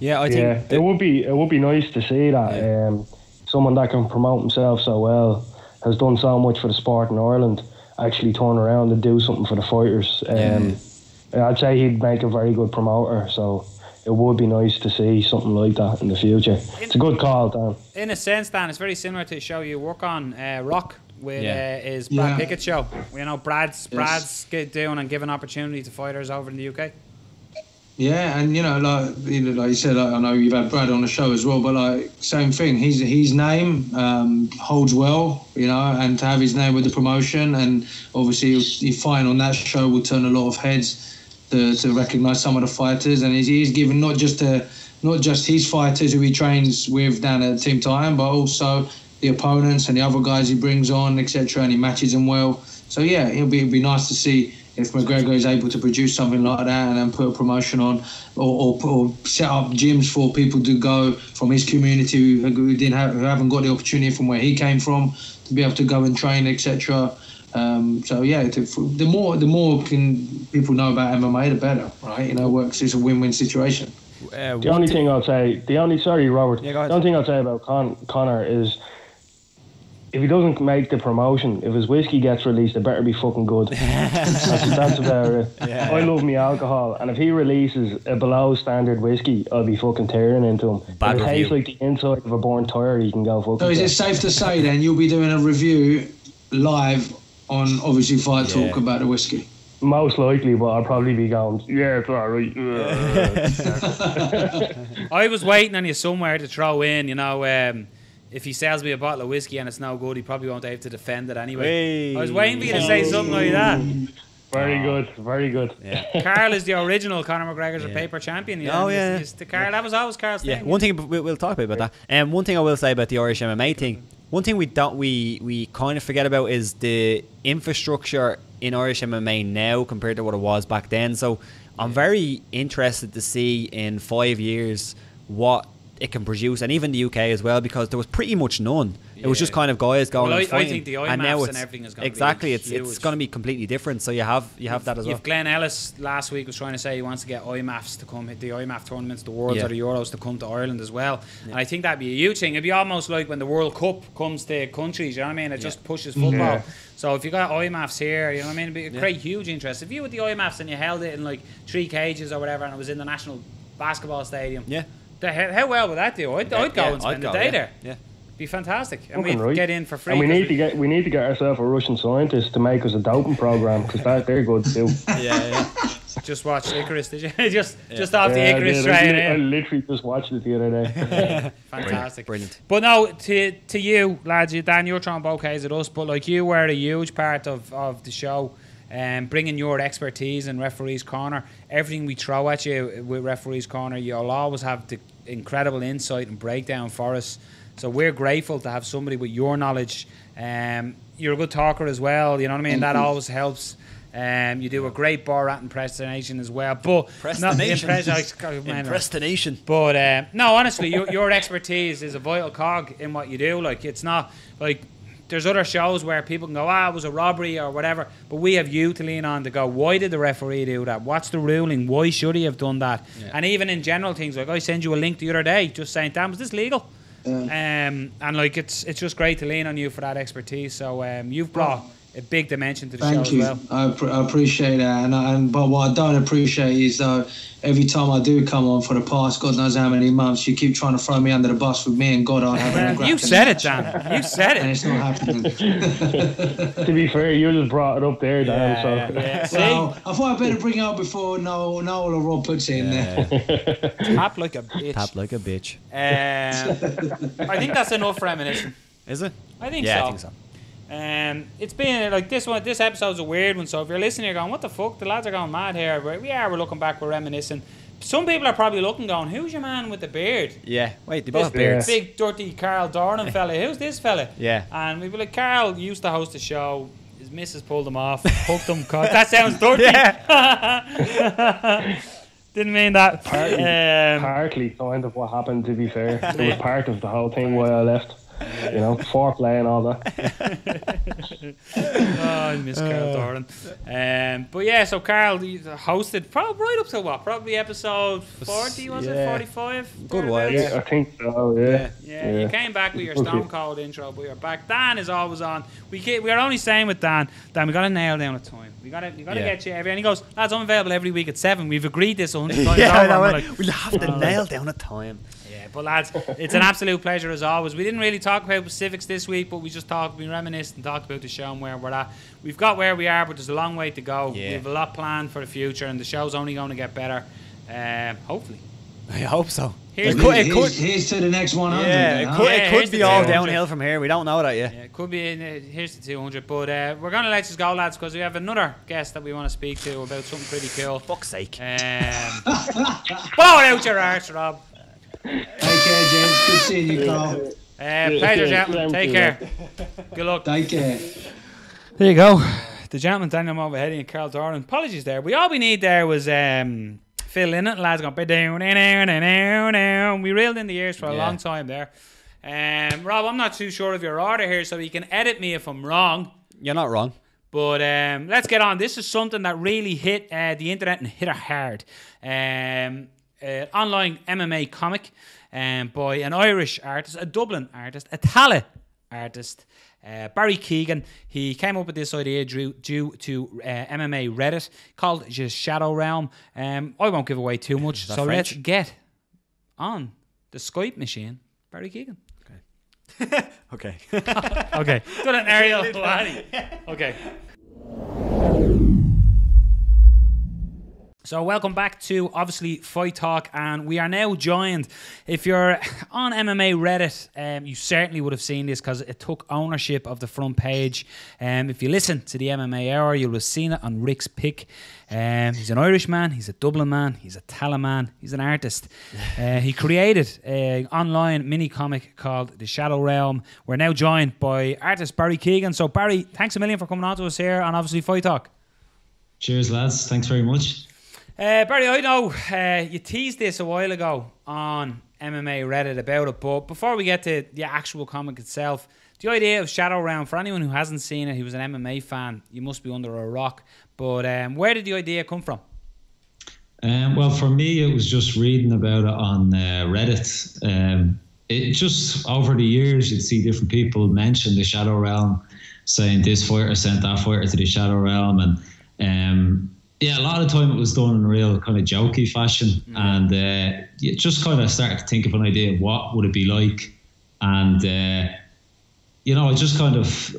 Yeah, I think it would be nice to see that someone that can promote himself so well, has done so much for the sport in Ireland, actually turn around and do something for the fighters. I'd say he'd make a very good promoter, so it would be nice to see something like that in the future. It's a good call, Dan. In a sense, Dan, it's very similar to the show you work on, Rock, with his Brad Pickett show. You know, Brad's doing and giving opportunity to fighters over in the UK. Yeah, and like you said, I know you've had Brad on the show as well, but like same thing. His name holds well, and to have his name with the promotion, and obviously you find on that show will turn a lot of heads to recognise some of the fighters, and he's given not just his fighters who he trains with down at Team Titan, but also the opponents and the other guys he brings on, etc., and he matches them well. So yeah, it'll be nice to see if McGregor is able to produce something like that and then put a promotion on, or set up gyms for people to go from his community who haven't got the opportunity from where he came from to be able to go and train, etc. So yeah, the more people know about MMA, the better, right? It's a win-win situation. The only thing I'll say, sorry, Robert. Yeah, go ahead. The only thing I'll say about Conor is, if he doesn't make the promotion, if his whiskey gets released, it better be fucking good. That's about it. Yeah. I love me alcohol, and if he releases a below standard whiskey, I'll be fucking tearing into him. Bad review. It tastes like the inside of a burnt tire. You can go fucking. So is it safe to say then you'll be doing a review live on obviously Fight Talk about the whiskey? Most likely, but I'll probably be going, yeah, it's all right. I was waiting on you somewhere to throw in, if he sells me a bottle of whiskey and it's no good, he probably won't be able to defend it anyway. Hey. I was waiting for you to say something like that. Very good, very good. Yeah. Carl is the original Conor McGregor's a paper champion. Carl, that was always Carl's thing. Yeah, one thing we'll talk about that. And one thing I will say about the Irish MMA thing. One thing we kind of forget about is the infrastructure in Irish MMA now compared to what it was back then. So I'm very interested to see in 5 years what it can produce, and even the UK as well, because there was pretty much none. It was just kind of guys going and fighting. I think the IMAFs and everything is going to be it's going to be completely different. So you have that as well. Glenn Ellis last week was trying to say he wants to get IMAFs to come, the IMAF tournaments, the Worlds or the Euros to come to Ireland as well. And I think that'd be a huge thing. It'd be almost like when the World Cup comes to countries, you know what I mean? It just pushes football. So if you got IMAFs here, you know what I mean, it'd create huge interest. If you with the IMAFs and you held it in like 3 cages or whatever, and it was in the National Basketball Stadium, how well would that do? I'd go and spend a day there. Yeah. Be fantastic, and we get in for free. And we need to get ourselves a Russian scientist to make us a doping program, because they're good too. Just watched Icarus, did you? just off the Icarus train. I literally just watched it the other day. Fantastic, brilliant. But no, to you lads, Dan, you're throwing bouquets at us, but like you were a huge part of the show. Bringing your expertise in Referee's Corner, everything we throw at you with Referee's Corner, you'll always have the incredible insight and breakdown for us. So we're grateful to have somebody with your knowledge. You're a good talker as well, you know what I mean? That always helps. You do a great bar rat impersonation as well. But impersonation. But no, honestly, your expertise is a vital cog in what you do. Like, it's not like there's other shows where people can go, it was a robbery or whatever, but we have you to lean on to go, why did the referee do that? What's the ruling? Why should he have done that? And even in general things, like I send you a link the other day just saying, Dan, was this legal? And like it's just great to lean on you for that expertise. So you've brought a big dimension to the show as well. Thank you. I appreciate that. But what I don't appreciate is though, every time I do come on for the past God knows how many months, you keep trying to throw me under the bus with me and God. I haven't. You said it, Dan. You said it. And it's not happening. To be fair, you just brought it up there, Dan. Well, I thought I'd better bring it up before Noel or Rob puts it in there. Tap like a bitch. Tap like a bitch. I think that's enough reminiscing. Is it? I think so. Yeah, I think so. It's been like this one. This episode's a weird one. So if you're listening, you're going, "What the fuck?" The lads are going mad here. We're looking back. We're reminiscing. Some people are probably looking, going, "Who's your man with the beard?" Yeah. Wait, they both have beards. Big dirty Carl Doran fella. Who's this fella? Yeah. And we'd be like, Carl used to host a show. His missus pulled him off, hooked him. That sounds dirty. Didn't mean that. Partly kind of what happened. To be fair, it was part of the whole thing why I left. You know, foreplay and all that. I miss Carl Doran. But yeah, so Carl hosted probably right up to what? Probably episode 40, was it? 45? Good while. Yeah, I think so, yeah. You came back with your Stone Cold intro, but you're back. Dan is always on. We are only saying with Dan, we got to nail down a time. We got to get you every. And he goes, lads, I'm available every week at 7. We've agreed this 100 times over. We'll have to nail down a time. Yeah, but lads, it's an absolute pleasure as always. We didn't really talk about specifics this week, but we reminisced and talked about the show and where we're at. We've got where we are, but there's a long way to go. We have a lot planned for the future, and the show's only going to get better. Hopefully. I hope so. Here's to the next 100. Yeah, it could be all downhill from here. We don't know that yet. Yeah, it could be. Here's the 200. But we're going to let you go, lads, because we have another guest that we want to speak to about something pretty cool. Fuck's sake. Blow it out your arse, Rob. Take care, James. Good seeing you, Carl. Pleasure, gentlemen. Take care. Good luck. Take care. There you go. The gentleman, Daniel Movahedi and Carl Doran. Apologies there. All we need there was Phil Lynott. Lads going down. We reeled in the ears for a long time there. Rob, I'm not too sure of your order here, so you can edit me if I'm wrong. You're not wrong. But let's get on. This is something that really hit the internet and hit it hard. Online MMA comic by an Irish artist, a Dublin artist, a Tallaght artist, Barry Keegan. He came up with this idea due to MMA Reddit called just Shadow Realm. I won't give away too much, so French? Let's get on the Skype machine. Barry Keegan. Okay. Okay. Okay. Done an Ariel. Okay. So welcome back to, obviously, Fight Talk, and we are now joined. If you're on MMA Reddit, you certainly would have seen this because it took ownership of the front page. If you listen to the MMA Hour, you'll have seen it on Rick's pick. He's an Irish man, he's a Dublin man, he's a Tala man, he's an artist. He created an online mini-comic called The Shadow Realm. We're now joined by artist Barry Keegan. So Barry, thanks a million for coming on to us here on, obviously, Fight Talk. Cheers, lads. Thanks very much. Barry, I know you teased this a while ago on MMA Reddit about it, but before we get to the actual comic itself, the idea of Shadow Realm, for anyone who hasn't seen it, he was an MMA fan, you must be under a rock, but where did the idea come from? Well, for me, it was just reading about it on Reddit. It just, over the years, you'd see different people mention the Shadow Realm, saying this fighter sent that fighter to the Shadow Realm, and yeah, a lot of the time it was done in a real kind of jokey fashion, and you just kind of started to think of an idea of what would it be like, and you know, I just kind of,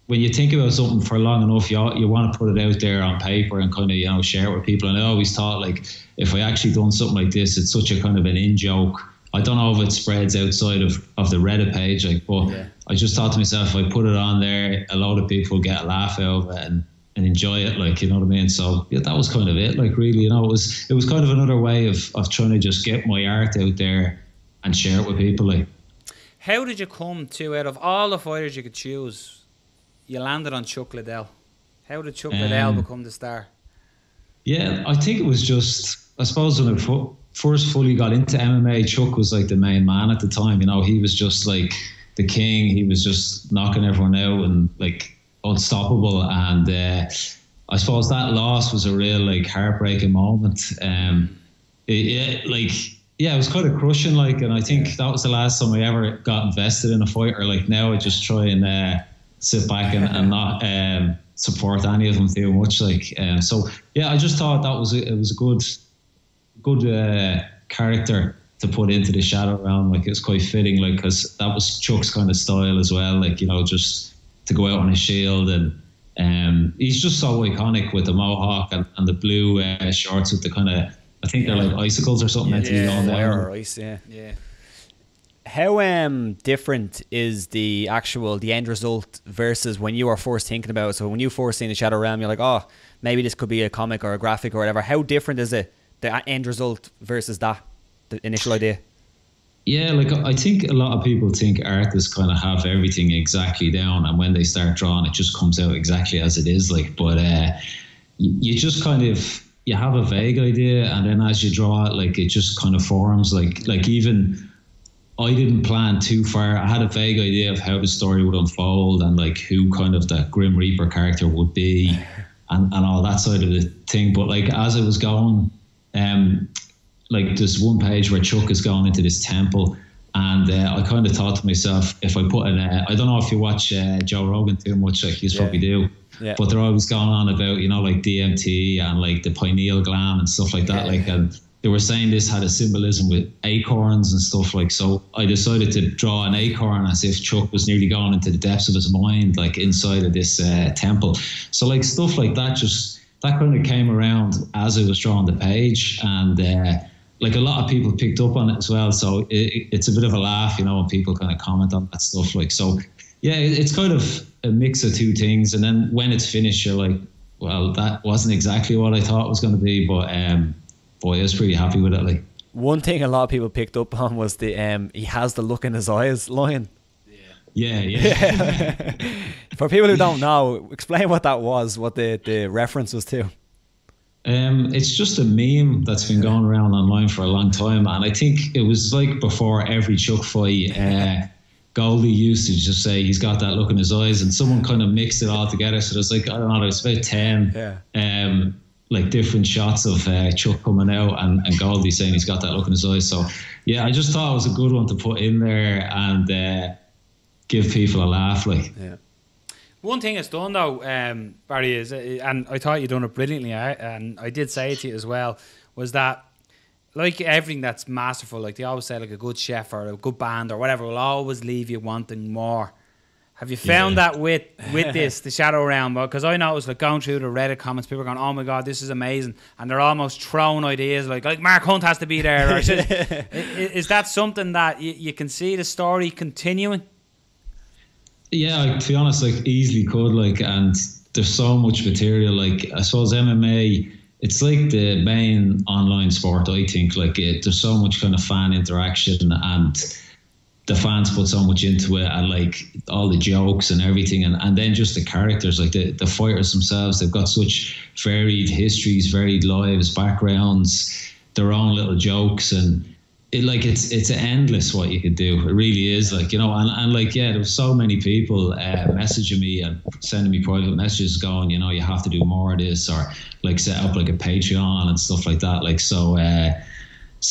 when you think about something for long enough, you want to put it out there on paper and kind of, you know, share it with people. And I always thought, like, if I actually done something like this, it's such a kind of an in-joke. I don't know if it spreads outside of the Reddit page, like, but I just thought to myself, if I put it on there, a lot of people get a laugh out of it and enjoy it, like, you know what I mean? So yeah, that was kind of it, like, really, you know, it was kind of another way of trying to just get my art out there and share it with people, like. How did you come to, out of all the fighters you could choose, you landed on Chuck Liddell? How did Chuck Liddell become the star? Yeah, I think it was just, I suppose when I first fully got into MMA, Chuck was like the main man at the time, you know, he was just like the king, he was just knocking everyone out and like unstoppable, and I suppose that loss was a real like heartbreaking moment. It was kind of crushing, like, and I think that was the last time I ever got invested in a fighter. Like, now I just try and sit back and not support any of them too much, like, so yeah, I just thought it was a good character to put into the Shadow Realm. Like, it's quite fitting, like, because that was Chuck's kind of style as well, like, you know, just to go out on his shield, and he's just so iconic with the mohawk and the blue shorts with the kind of, I think they're like icicles or something. Fire or ice, yeah. How different is the end result versus when you were first thinking about it? So when you first seen the Shadow Realm, you're like, oh, maybe this could be a comic or a graphic or whatever. How different is it, the end result versus the initial idea? Yeah, like, I think a lot of people think artists kind of have everything exactly down, and when they start drawing, it just comes out exactly as it is, like, but you just kind of, you have a vague idea, and then as you draw it, like, it just kind of forms, like even I didn't plan too far. I had a vague idea of how the story would unfold and like who kind of the Grim Reaper character would be and all that side of the thing, but like, as it was going, like, there's one page where Chuck is going into this temple, and I kind of thought to myself, if I put I don't know if you watch Joe Rogan too much, like you probably do, but they're always going on about, you know, like DMT and like the pineal gland and stuff like that, like, and they were saying this had a symbolism with acorns and stuff, like, so I decided to draw an acorn as if Chuck was nearly going into the depths of his mind, like, inside of this temple. So like, stuff like that, just that kind of came around as I was drawing the page, and like, a lot of people picked up on it as well, so it's a bit of a laugh, you know, when people kind of comment on that stuff, like, so yeah, it's kind of a mix of two things, and then when it's finished, you're like, well, that wasn't exactly what I thought it was going to be, but boy, I was pretty happy with it, like. One thing a lot of people picked up on was the he has the look in his eyes line. Yeah. For people who don't know, explain what that was, what the reference was to. It's just a meme that's been going around online for a long time, and I think it was like before every Chuck fight, Goldie used to just say he's got that look in his eyes, and someone kind of mixed it all together. So there's like, I don't know, there's about 10 like different shots of Chuck coming out and Goldie saying he's got that look in his eyes. So yeah, I just thought it was a good one to put in there and give people a laugh, like. Yeah. One thing it's done though, Barry, is, and I thought you'd done it brilliantly, and I did say it to you as well, was that, like everything that's masterful, like they always say, like a good chef or a good band or whatever will always leave you wanting more. Have you found that with this, the Shadow Realm? Because I know it was like going through the Reddit comments, people are going, oh my God, this is amazing. And they're almost throwing ideas like Mark Hunt has to be there. Or is that something that you can see the story continuing? Yeah, to be honest, like easily could, like, and there's so much material. Like, I suppose MMA, it's like the main online sport, I think. Like, there's so much kind of fan interaction, and the fans put so much into it, and like all the jokes and everything, and then just the characters, like the fighters themselves, they've got such varied histories, varied lives, backgrounds, their own little jokes, and it's endless what you could do. It really is, like, you know, and like, yeah, there was so many people messaging me and sending me private messages going, you know, you have to do more of this, or like set up like a Patreon and stuff like that. Like, so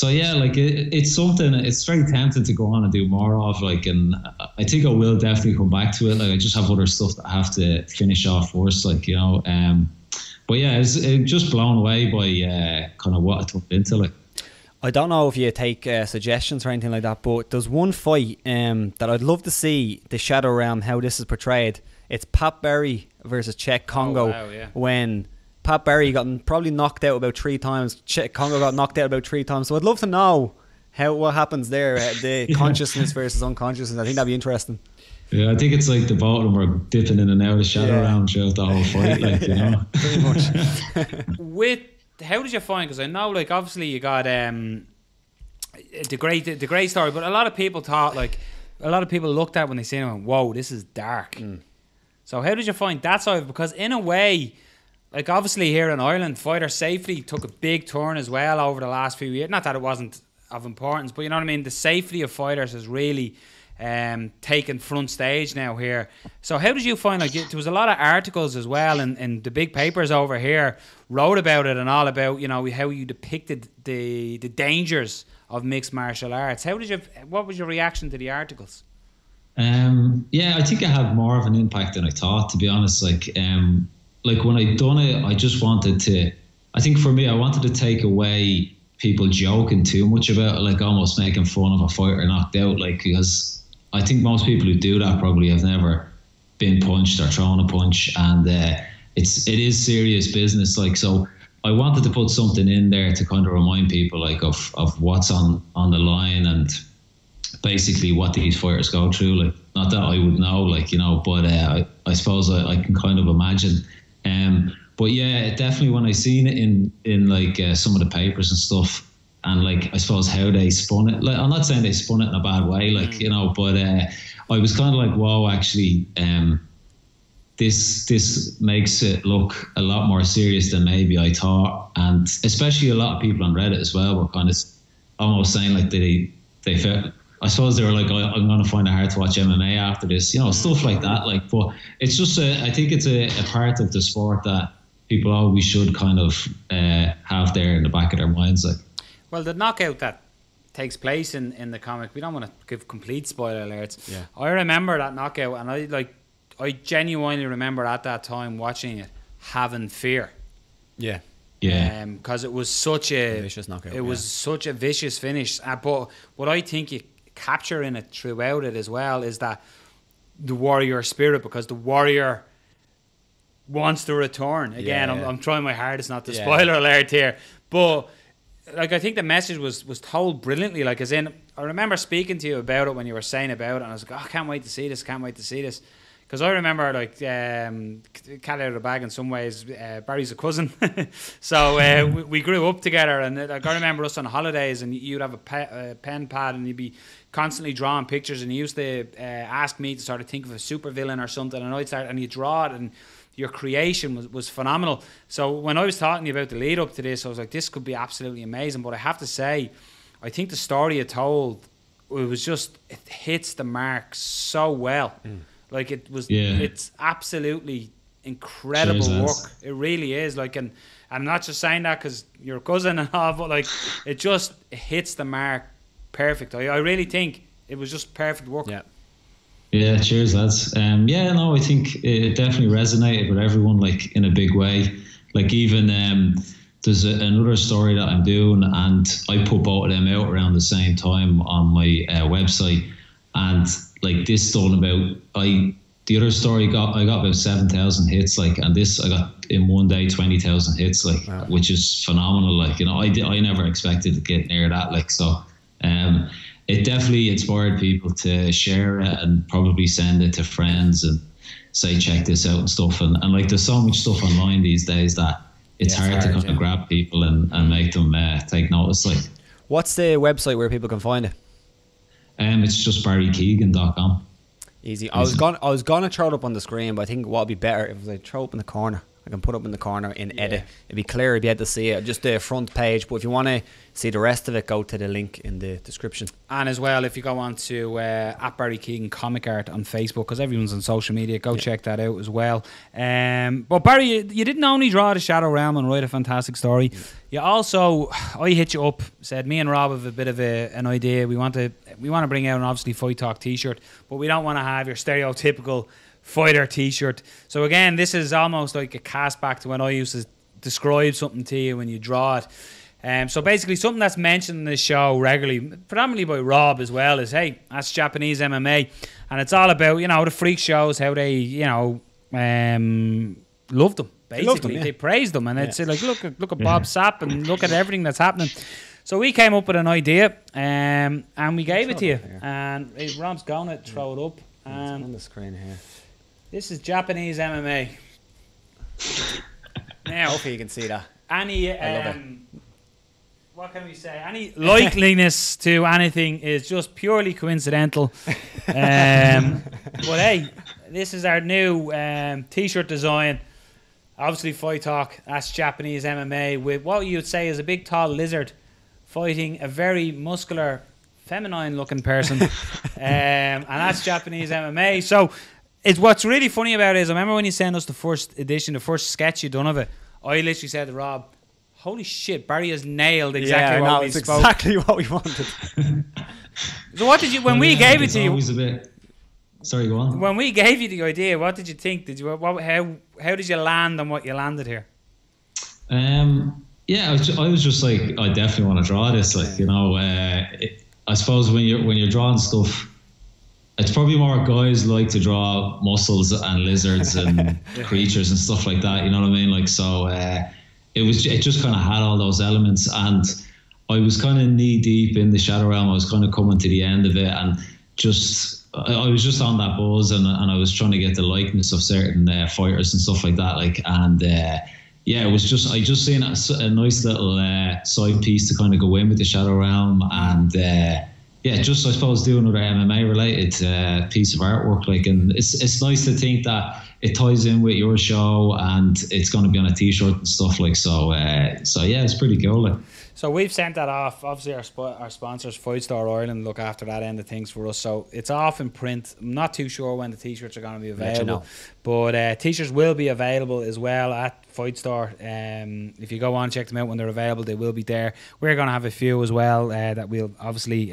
yeah, like it's something, it's very tempting to go on and do more of, like, and I think I will definitely come back to it. Like, I just have other stuff that I have to finish off first, like, you know, but yeah, it's just blown away by kind of what I took into, like. I don't know if you take suggestions or anything like that, but there's one fight that I'd love to see the Shadow Realm, how this is portrayed. It's Pat Berry versus Czech Congo. Oh, wow, yeah. When Pat Berry got probably knocked out about 3 times. Czech Congo got knocked out about 3 times. So I'd love to know what happens there, the consciousness versus unconsciousness. I think that'd be interesting. Yeah, I think it's like the both of them were dipping in and out of the Shadow Realm throughout the whole fight, like, you know. Pretty much. How did you find? Because I know, like, obviously you got the great story, but a lot of people thought, like, a lot of people looked at when they seen it and went, whoa, this is dark. So how did you find that side of it? Because in a way, like, obviously here in Ireland, fighter safety took a big turn as well over the last few years. Not that it wasn't of importance, but you know what I mean? The safety of fighters has really taken front stage now here. So how did you find, like, there was a lot of articles as well in the big papers over here wrote about it and all about, you know, how you depicted the dangers of mixed martial arts. What was your reaction to the articles? Yeah, I think it had more of an impact than I thought, to be honest. Like when I done it, I just wanted to, I think for me, I wanted to take away people joking too much about it, like almost making fun of a fighter knocked out, like, because I think most people who do that probably have never been punched or thrown a punch, and it is serious business. Like, so I wanted to put something in there to kind of remind people, like, of what's on the line and basically what these fighters go through. Like, not that I would know, like, you know, but I suppose I can kind of imagine. But yeah, definitely when I seen it in like some of the papers and stuff, and like, I suppose how they spun it, like, I'm not saying they spun it in a bad way, like, you know, but I was kind of like, whoa, actually, this makes it look a lot more serious than maybe I thought. And especially a lot of people on Reddit as well were kind of almost saying like they felt, I suppose they were like, I'm going to find it hard to watch MMA after this, you know, stuff like that. Like, but it's just I think it's a part of the sport that people always should kind of have there in the back of their minds. Like, well, the knockout that takes place in the comic, we don't want to give complete spoiler alerts. Yeah. I remember that knockout, and I genuinely remember at that time watching it having fear. Yeah. Yeah. Because it was such a vicious knockout. It was such a vicious finish. But what I think you capture in it throughout it as well is that the warrior spirit, because the warrior wants to return. Again, I'm trying my hardest not to spoiler alert here, but like, I think the message was told brilliantly. Like, as in, I remember speaking to you about it when you were saying about it, and I was like, oh, I can't wait to see this, because I remember, like, cat out of the bag in some ways. Barry's a cousin, so we grew up together, and like, I remember us on holidays, and you'd have a pen pad, and you'd be constantly drawing pictures, and you used to ask me to sort of think of a super villain or something, and I'd start, and you draw it, and your creation was phenomenal. So when I was talking to you about the lead up to this, I was like, this could be absolutely amazing. But I have to say, I think the story you told, it hits the mark so well. Like, it's absolutely incredible work. It really is. Like, and I'm not just saying that because you're a cousin and all, but like, it hits the mark perfect. I really think it was just perfect work. Yeah, cheers, lads. I think it definitely resonated with everyone, like, in a big way. Like, even there's another story that I'm doing, and I put both of them out around the same time on my website. And like, this done about, I the other story I got about 7,000 hits, like, and this I got in one day 20,000 hits, like, wow. Which is phenomenal. Like, you know, I never expected to get near that. Like, so it definitely inspired people to share it and probably send it to friends and say check this out and stuff. And like, there's so much stuff online these days that it's hard to kind of grab people and make them take notice. Like, what's the website where people can find it? It's just barrykeegan.com. Easy. I was gonna throw it up on the screen, but I think what would be better if I throw it up in the corner. I can put up in the corner in edit. It'd be clearer if you had to see it, just the front page. But if you want to see the rest of it, go to the link in the description. And as well, if you go on to at Barry Keegan Comic Art on Facebook, because everyone's on social media, go check that out as well. But Barry, you didn't only draw the Shadow Realm and write a fantastic story. You also, I hit you up, said me and Rob have a bit of an idea. We want to bring out an obviously Fight Talk t-shirt, but we don't want to have your stereotypical fighter t-shirt. So again, this is almost like a cast back to when I used to describe something to you when you draw it. So basically something that's mentioned in this show regularly, predominantly by Rob as well, is, hey, that's Japanese MMA. And it's all about, you know, the freak shows, how they, you know, loved them. Basically, they praised them. And it's like, look at Bob Sapp and look at everything that's happening. So we came up with an idea and we gave it to you. And Rob's going to throw it up. It's on the screen here. This is Japanese MMA. Now, hopefully you can see that. Any, what can we say? Any likeliness to anything is just purely coincidental. But hey, this is our new t-shirt design. Obviously, Fight Talk. That's Japanese MMA with what you would say is a big, tall lizard fighting a very muscular, feminine-looking person, and that's Japanese MMA. So. What's really funny about it is, I remember when you sent us the first edition, the first sketch you done of it, I literally said to Rob, holy shit, Barry has nailed exactly what we spoke. Exactly what we wanted. So what did you, when we gave it to you, sorry, go on. When we gave you the idea, what did you think? How did you land on what you landed here? Yeah, I was just like, I definitely want to draw this. Like, you know, I suppose when you're drawing stuff, it's probably more guys like to draw muscles and lizards and creatures and stuff like that. You know what I mean? Like, so it just kind of had all those elements, and I was kind of knee deep in the Shadow Realm. I was kind of coming to the end of it, and I was just on that buzz, and I was trying to get the likeness of certain fighters and stuff like that. Like, and it was just, I just seen a nice little side piece to kind of go in with the Shadow Realm, and just I suppose do another MMA related piece of artwork, like, and it's nice to think that it ties in with your show and it's going to be on a t-shirt and stuff, like, so yeah, it's pretty cool. Like. So we've sent that off. Obviously our sponsors, Fight Star Ireland, look after that end of things for us. So it's off in print. I'm not too sure when the t-shirts are going to be available, but t-shirts will be available as well at Fight Star. If you go on, check them out when they're available. They will be there. We're going to have a few as well that we'll obviously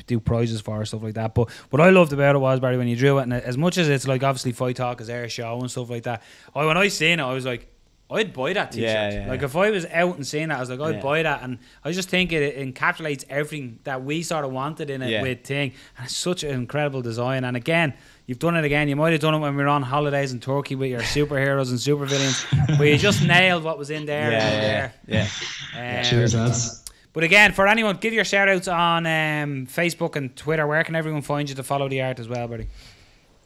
do prizes for and stuff like that. But what I loved about it was, Barry, when you drew it, and as much as it's like obviously Fight Talk is their show and stuff like that, when I seen it, I was like, I'd buy that t-shirt. Like, if I was out and seeing that, I was like, I'd buy that. And I just think it encapsulates everything that we sort of wanted in it with thing. And it's such an incredible design. And again, you've done it again. You might have done it when we were on holidays in Turkey with your superheroes and supervillains, but you just nailed what was in there. Cheers, lads. But again, for anyone, give your shout outs on Facebook and Twitter. Where can everyone find you to follow the art as well, buddy?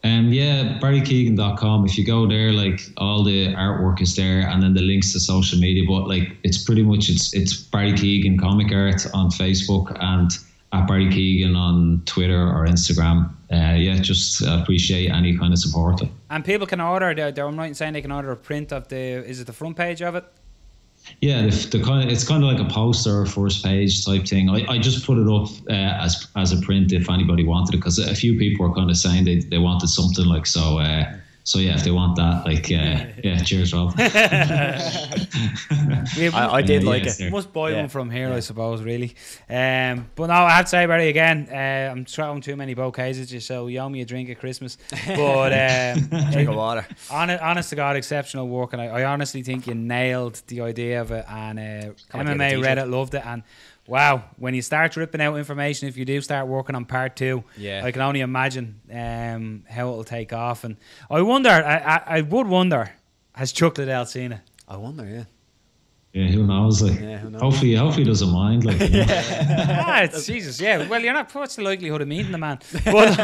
barrykeegan.com. If you go there, like, all the artwork is there, and then the links to social media. But like, it's pretty much it's Barry Keegan Comic Art on Facebook and at Barry Keegan on Twitter or Instagram. Just appreciate any kind of support. And people can order. I'm right in saying they can order a print of is it the front page of it? Yeah, it's kind of like a poster or first page type thing. I just put it up as a print if anybody wanted it, because a few people were kind of saying they wanted something, like, so yeah, if they want that, like, cheers, Rob. I did like it. Must buy one from here, I suppose, really. But no, I have to say, Barry, again, I'm throwing too many bouquets at you, so you owe me a drink at Christmas. But drink of water. Honest to God, exceptional work, and I honestly think you nailed the idea of it. And MMA Reddit loved it, and wow, when you start ripping out information, if you do start working on part 2, I can only imagine how it'll take off. And I wonder, I would wonder, has Chuck Liddell seen it? I wonder, yeah. Yeah, who knows? Like, who knows? Hopefully he doesn't mind. Like, it's Jesus, yeah. Well, you're not. What's the likelihood of meeting the man? But,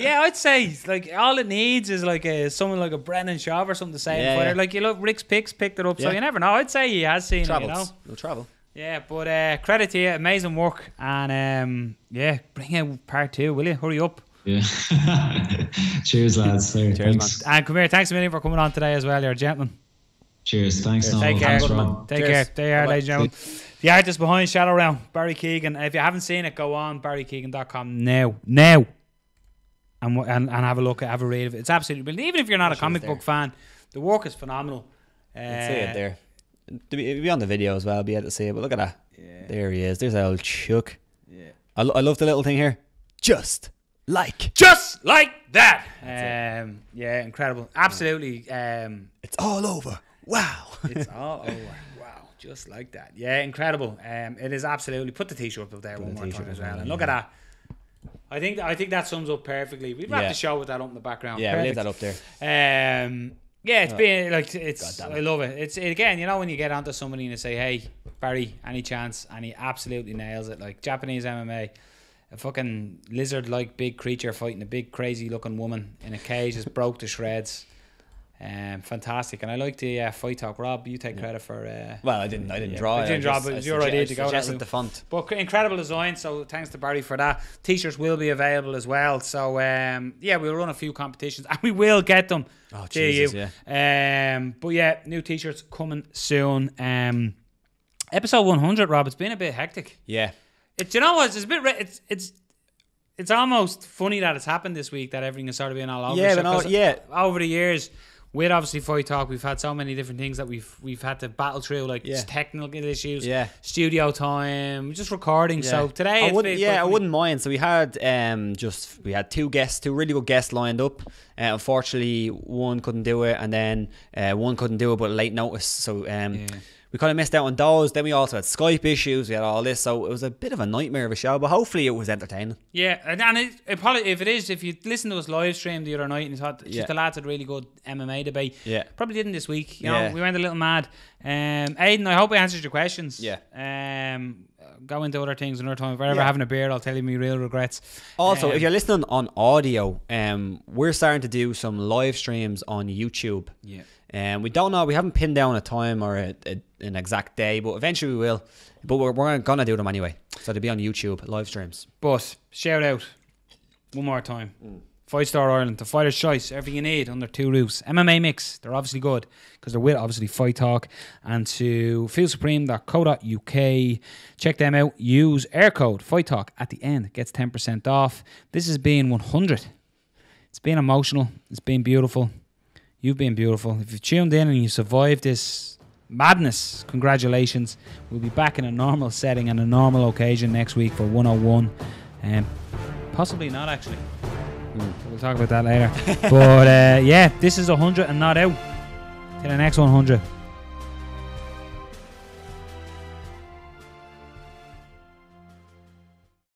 yeah, I'd say like all it needs is like someone like a Brendan Shaw or something to say. Yeah. Like you look, Rick's Picks picked it up, so you never know. I'd say he has seen it. You know, he'll travel. Yeah, but credit to you, amazing work, and yeah, bring out part 2, will you? Hurry up. Yeah. Cheers, lads. Cheers, thanks. Man. And come here, thanks a million for coming on today as well. You're a gentleman. Cheers. Thanks. Take care. Thanks, Rob. Take care. There you are, ladies and gentlemen. The artist behind Shadow Realm, Barry Keegan. If you haven't seen it, go on barrykeegan.com now, and have a look, have a read of it. It's absolutely brilliant. Even if you're not a comic book fan, the work is phenomenal. You can see it there. It'll be on the video as well. I'll be able to see it. But look at that. Yeah. There he is. There's old Chuck. Yeah. I love the little thing here. Just like that. Yeah, incredible. Absolutely. It's all over. Wow. It's all over. Wow. Just like that. Yeah, incredible. It is absolutely. Put the t-shirt up there one more time as well. And look at that. I think that sums up perfectly. We'd wrap the show with that up in the background. Yeah, we'll leave that up there. Yeah, it's been like it's. I love it. It's again, you know, when you get onto somebody and you say, "Hey, Barry, any chance?" and he absolutely nails it. Like Japanese MMA, a fucking lizard-like big creature fighting a big crazy-looking woman in a cage, just broke to shreds. Fantastic, and I like the fight talk. Rob, you take credit for. Well, I didn't draw it. You didn't draw, but it was your idea to go. Suggested the font. But incredible design. So thanks to Barry for that. T-shirts will be available as well. So yeah, we'll run a few competitions and we will get them. Oh Jesus, yeah. But yeah, new T-shirts coming soon. Episode 100, Rob. It's been a bit hectic. Yeah. It's, you know what? It's a bit. It's almost funny that it's happened this week, that everything has sort of been all over. Yeah, over the years, with obviously Fight Talk, we've had so many different things that we've had to battle through, like technical issues, studio time, just recording. So today, I wouldn't mind. So we had two really good guests lined up. Unfortunately, one couldn't do it, and then one couldn't do it, but late notice. So we kind of missed out on those. Then we also had Skype issues. We had all this, so it was a bit of a nightmare of a show. But hopefully, it was entertaining. Yeah, and it probably, if you listened to us live stream the other night and you thought the lads had really good MMA debate, probably didn't this week. You know, we went a little mad. Aidan, I hope I answered your questions. Yeah. Go into other things another time. If I'm ever having a beer, I'll tell you my real regrets. Also, if you're listening on audio, we're starting to do some live streams on YouTube. Yeah. We don't know. We haven't pinned down a time or an exact day, but eventually we will. But we're gonna do them anyway. So they'll be on YouTube live streams. But shout out one more time. 5-Star Ireland, the fighter's choice, everything you need under two roofs. MMA Mix, they're obviously good because they're with obviously Fight Talk. And to feelsupreme.co.uk, check them out. Use air code Fight Talk at the end, gets 10% off. This has been 100. It's been emotional. It's been beautiful. You've been beautiful. If you've tuned in and you survived this madness, congratulations. We'll be back in a normal setting and a normal occasion next week for 101. Possibly not, actually. So we'll talk about that later. But yeah, this is 100 and not out. Till the next 100.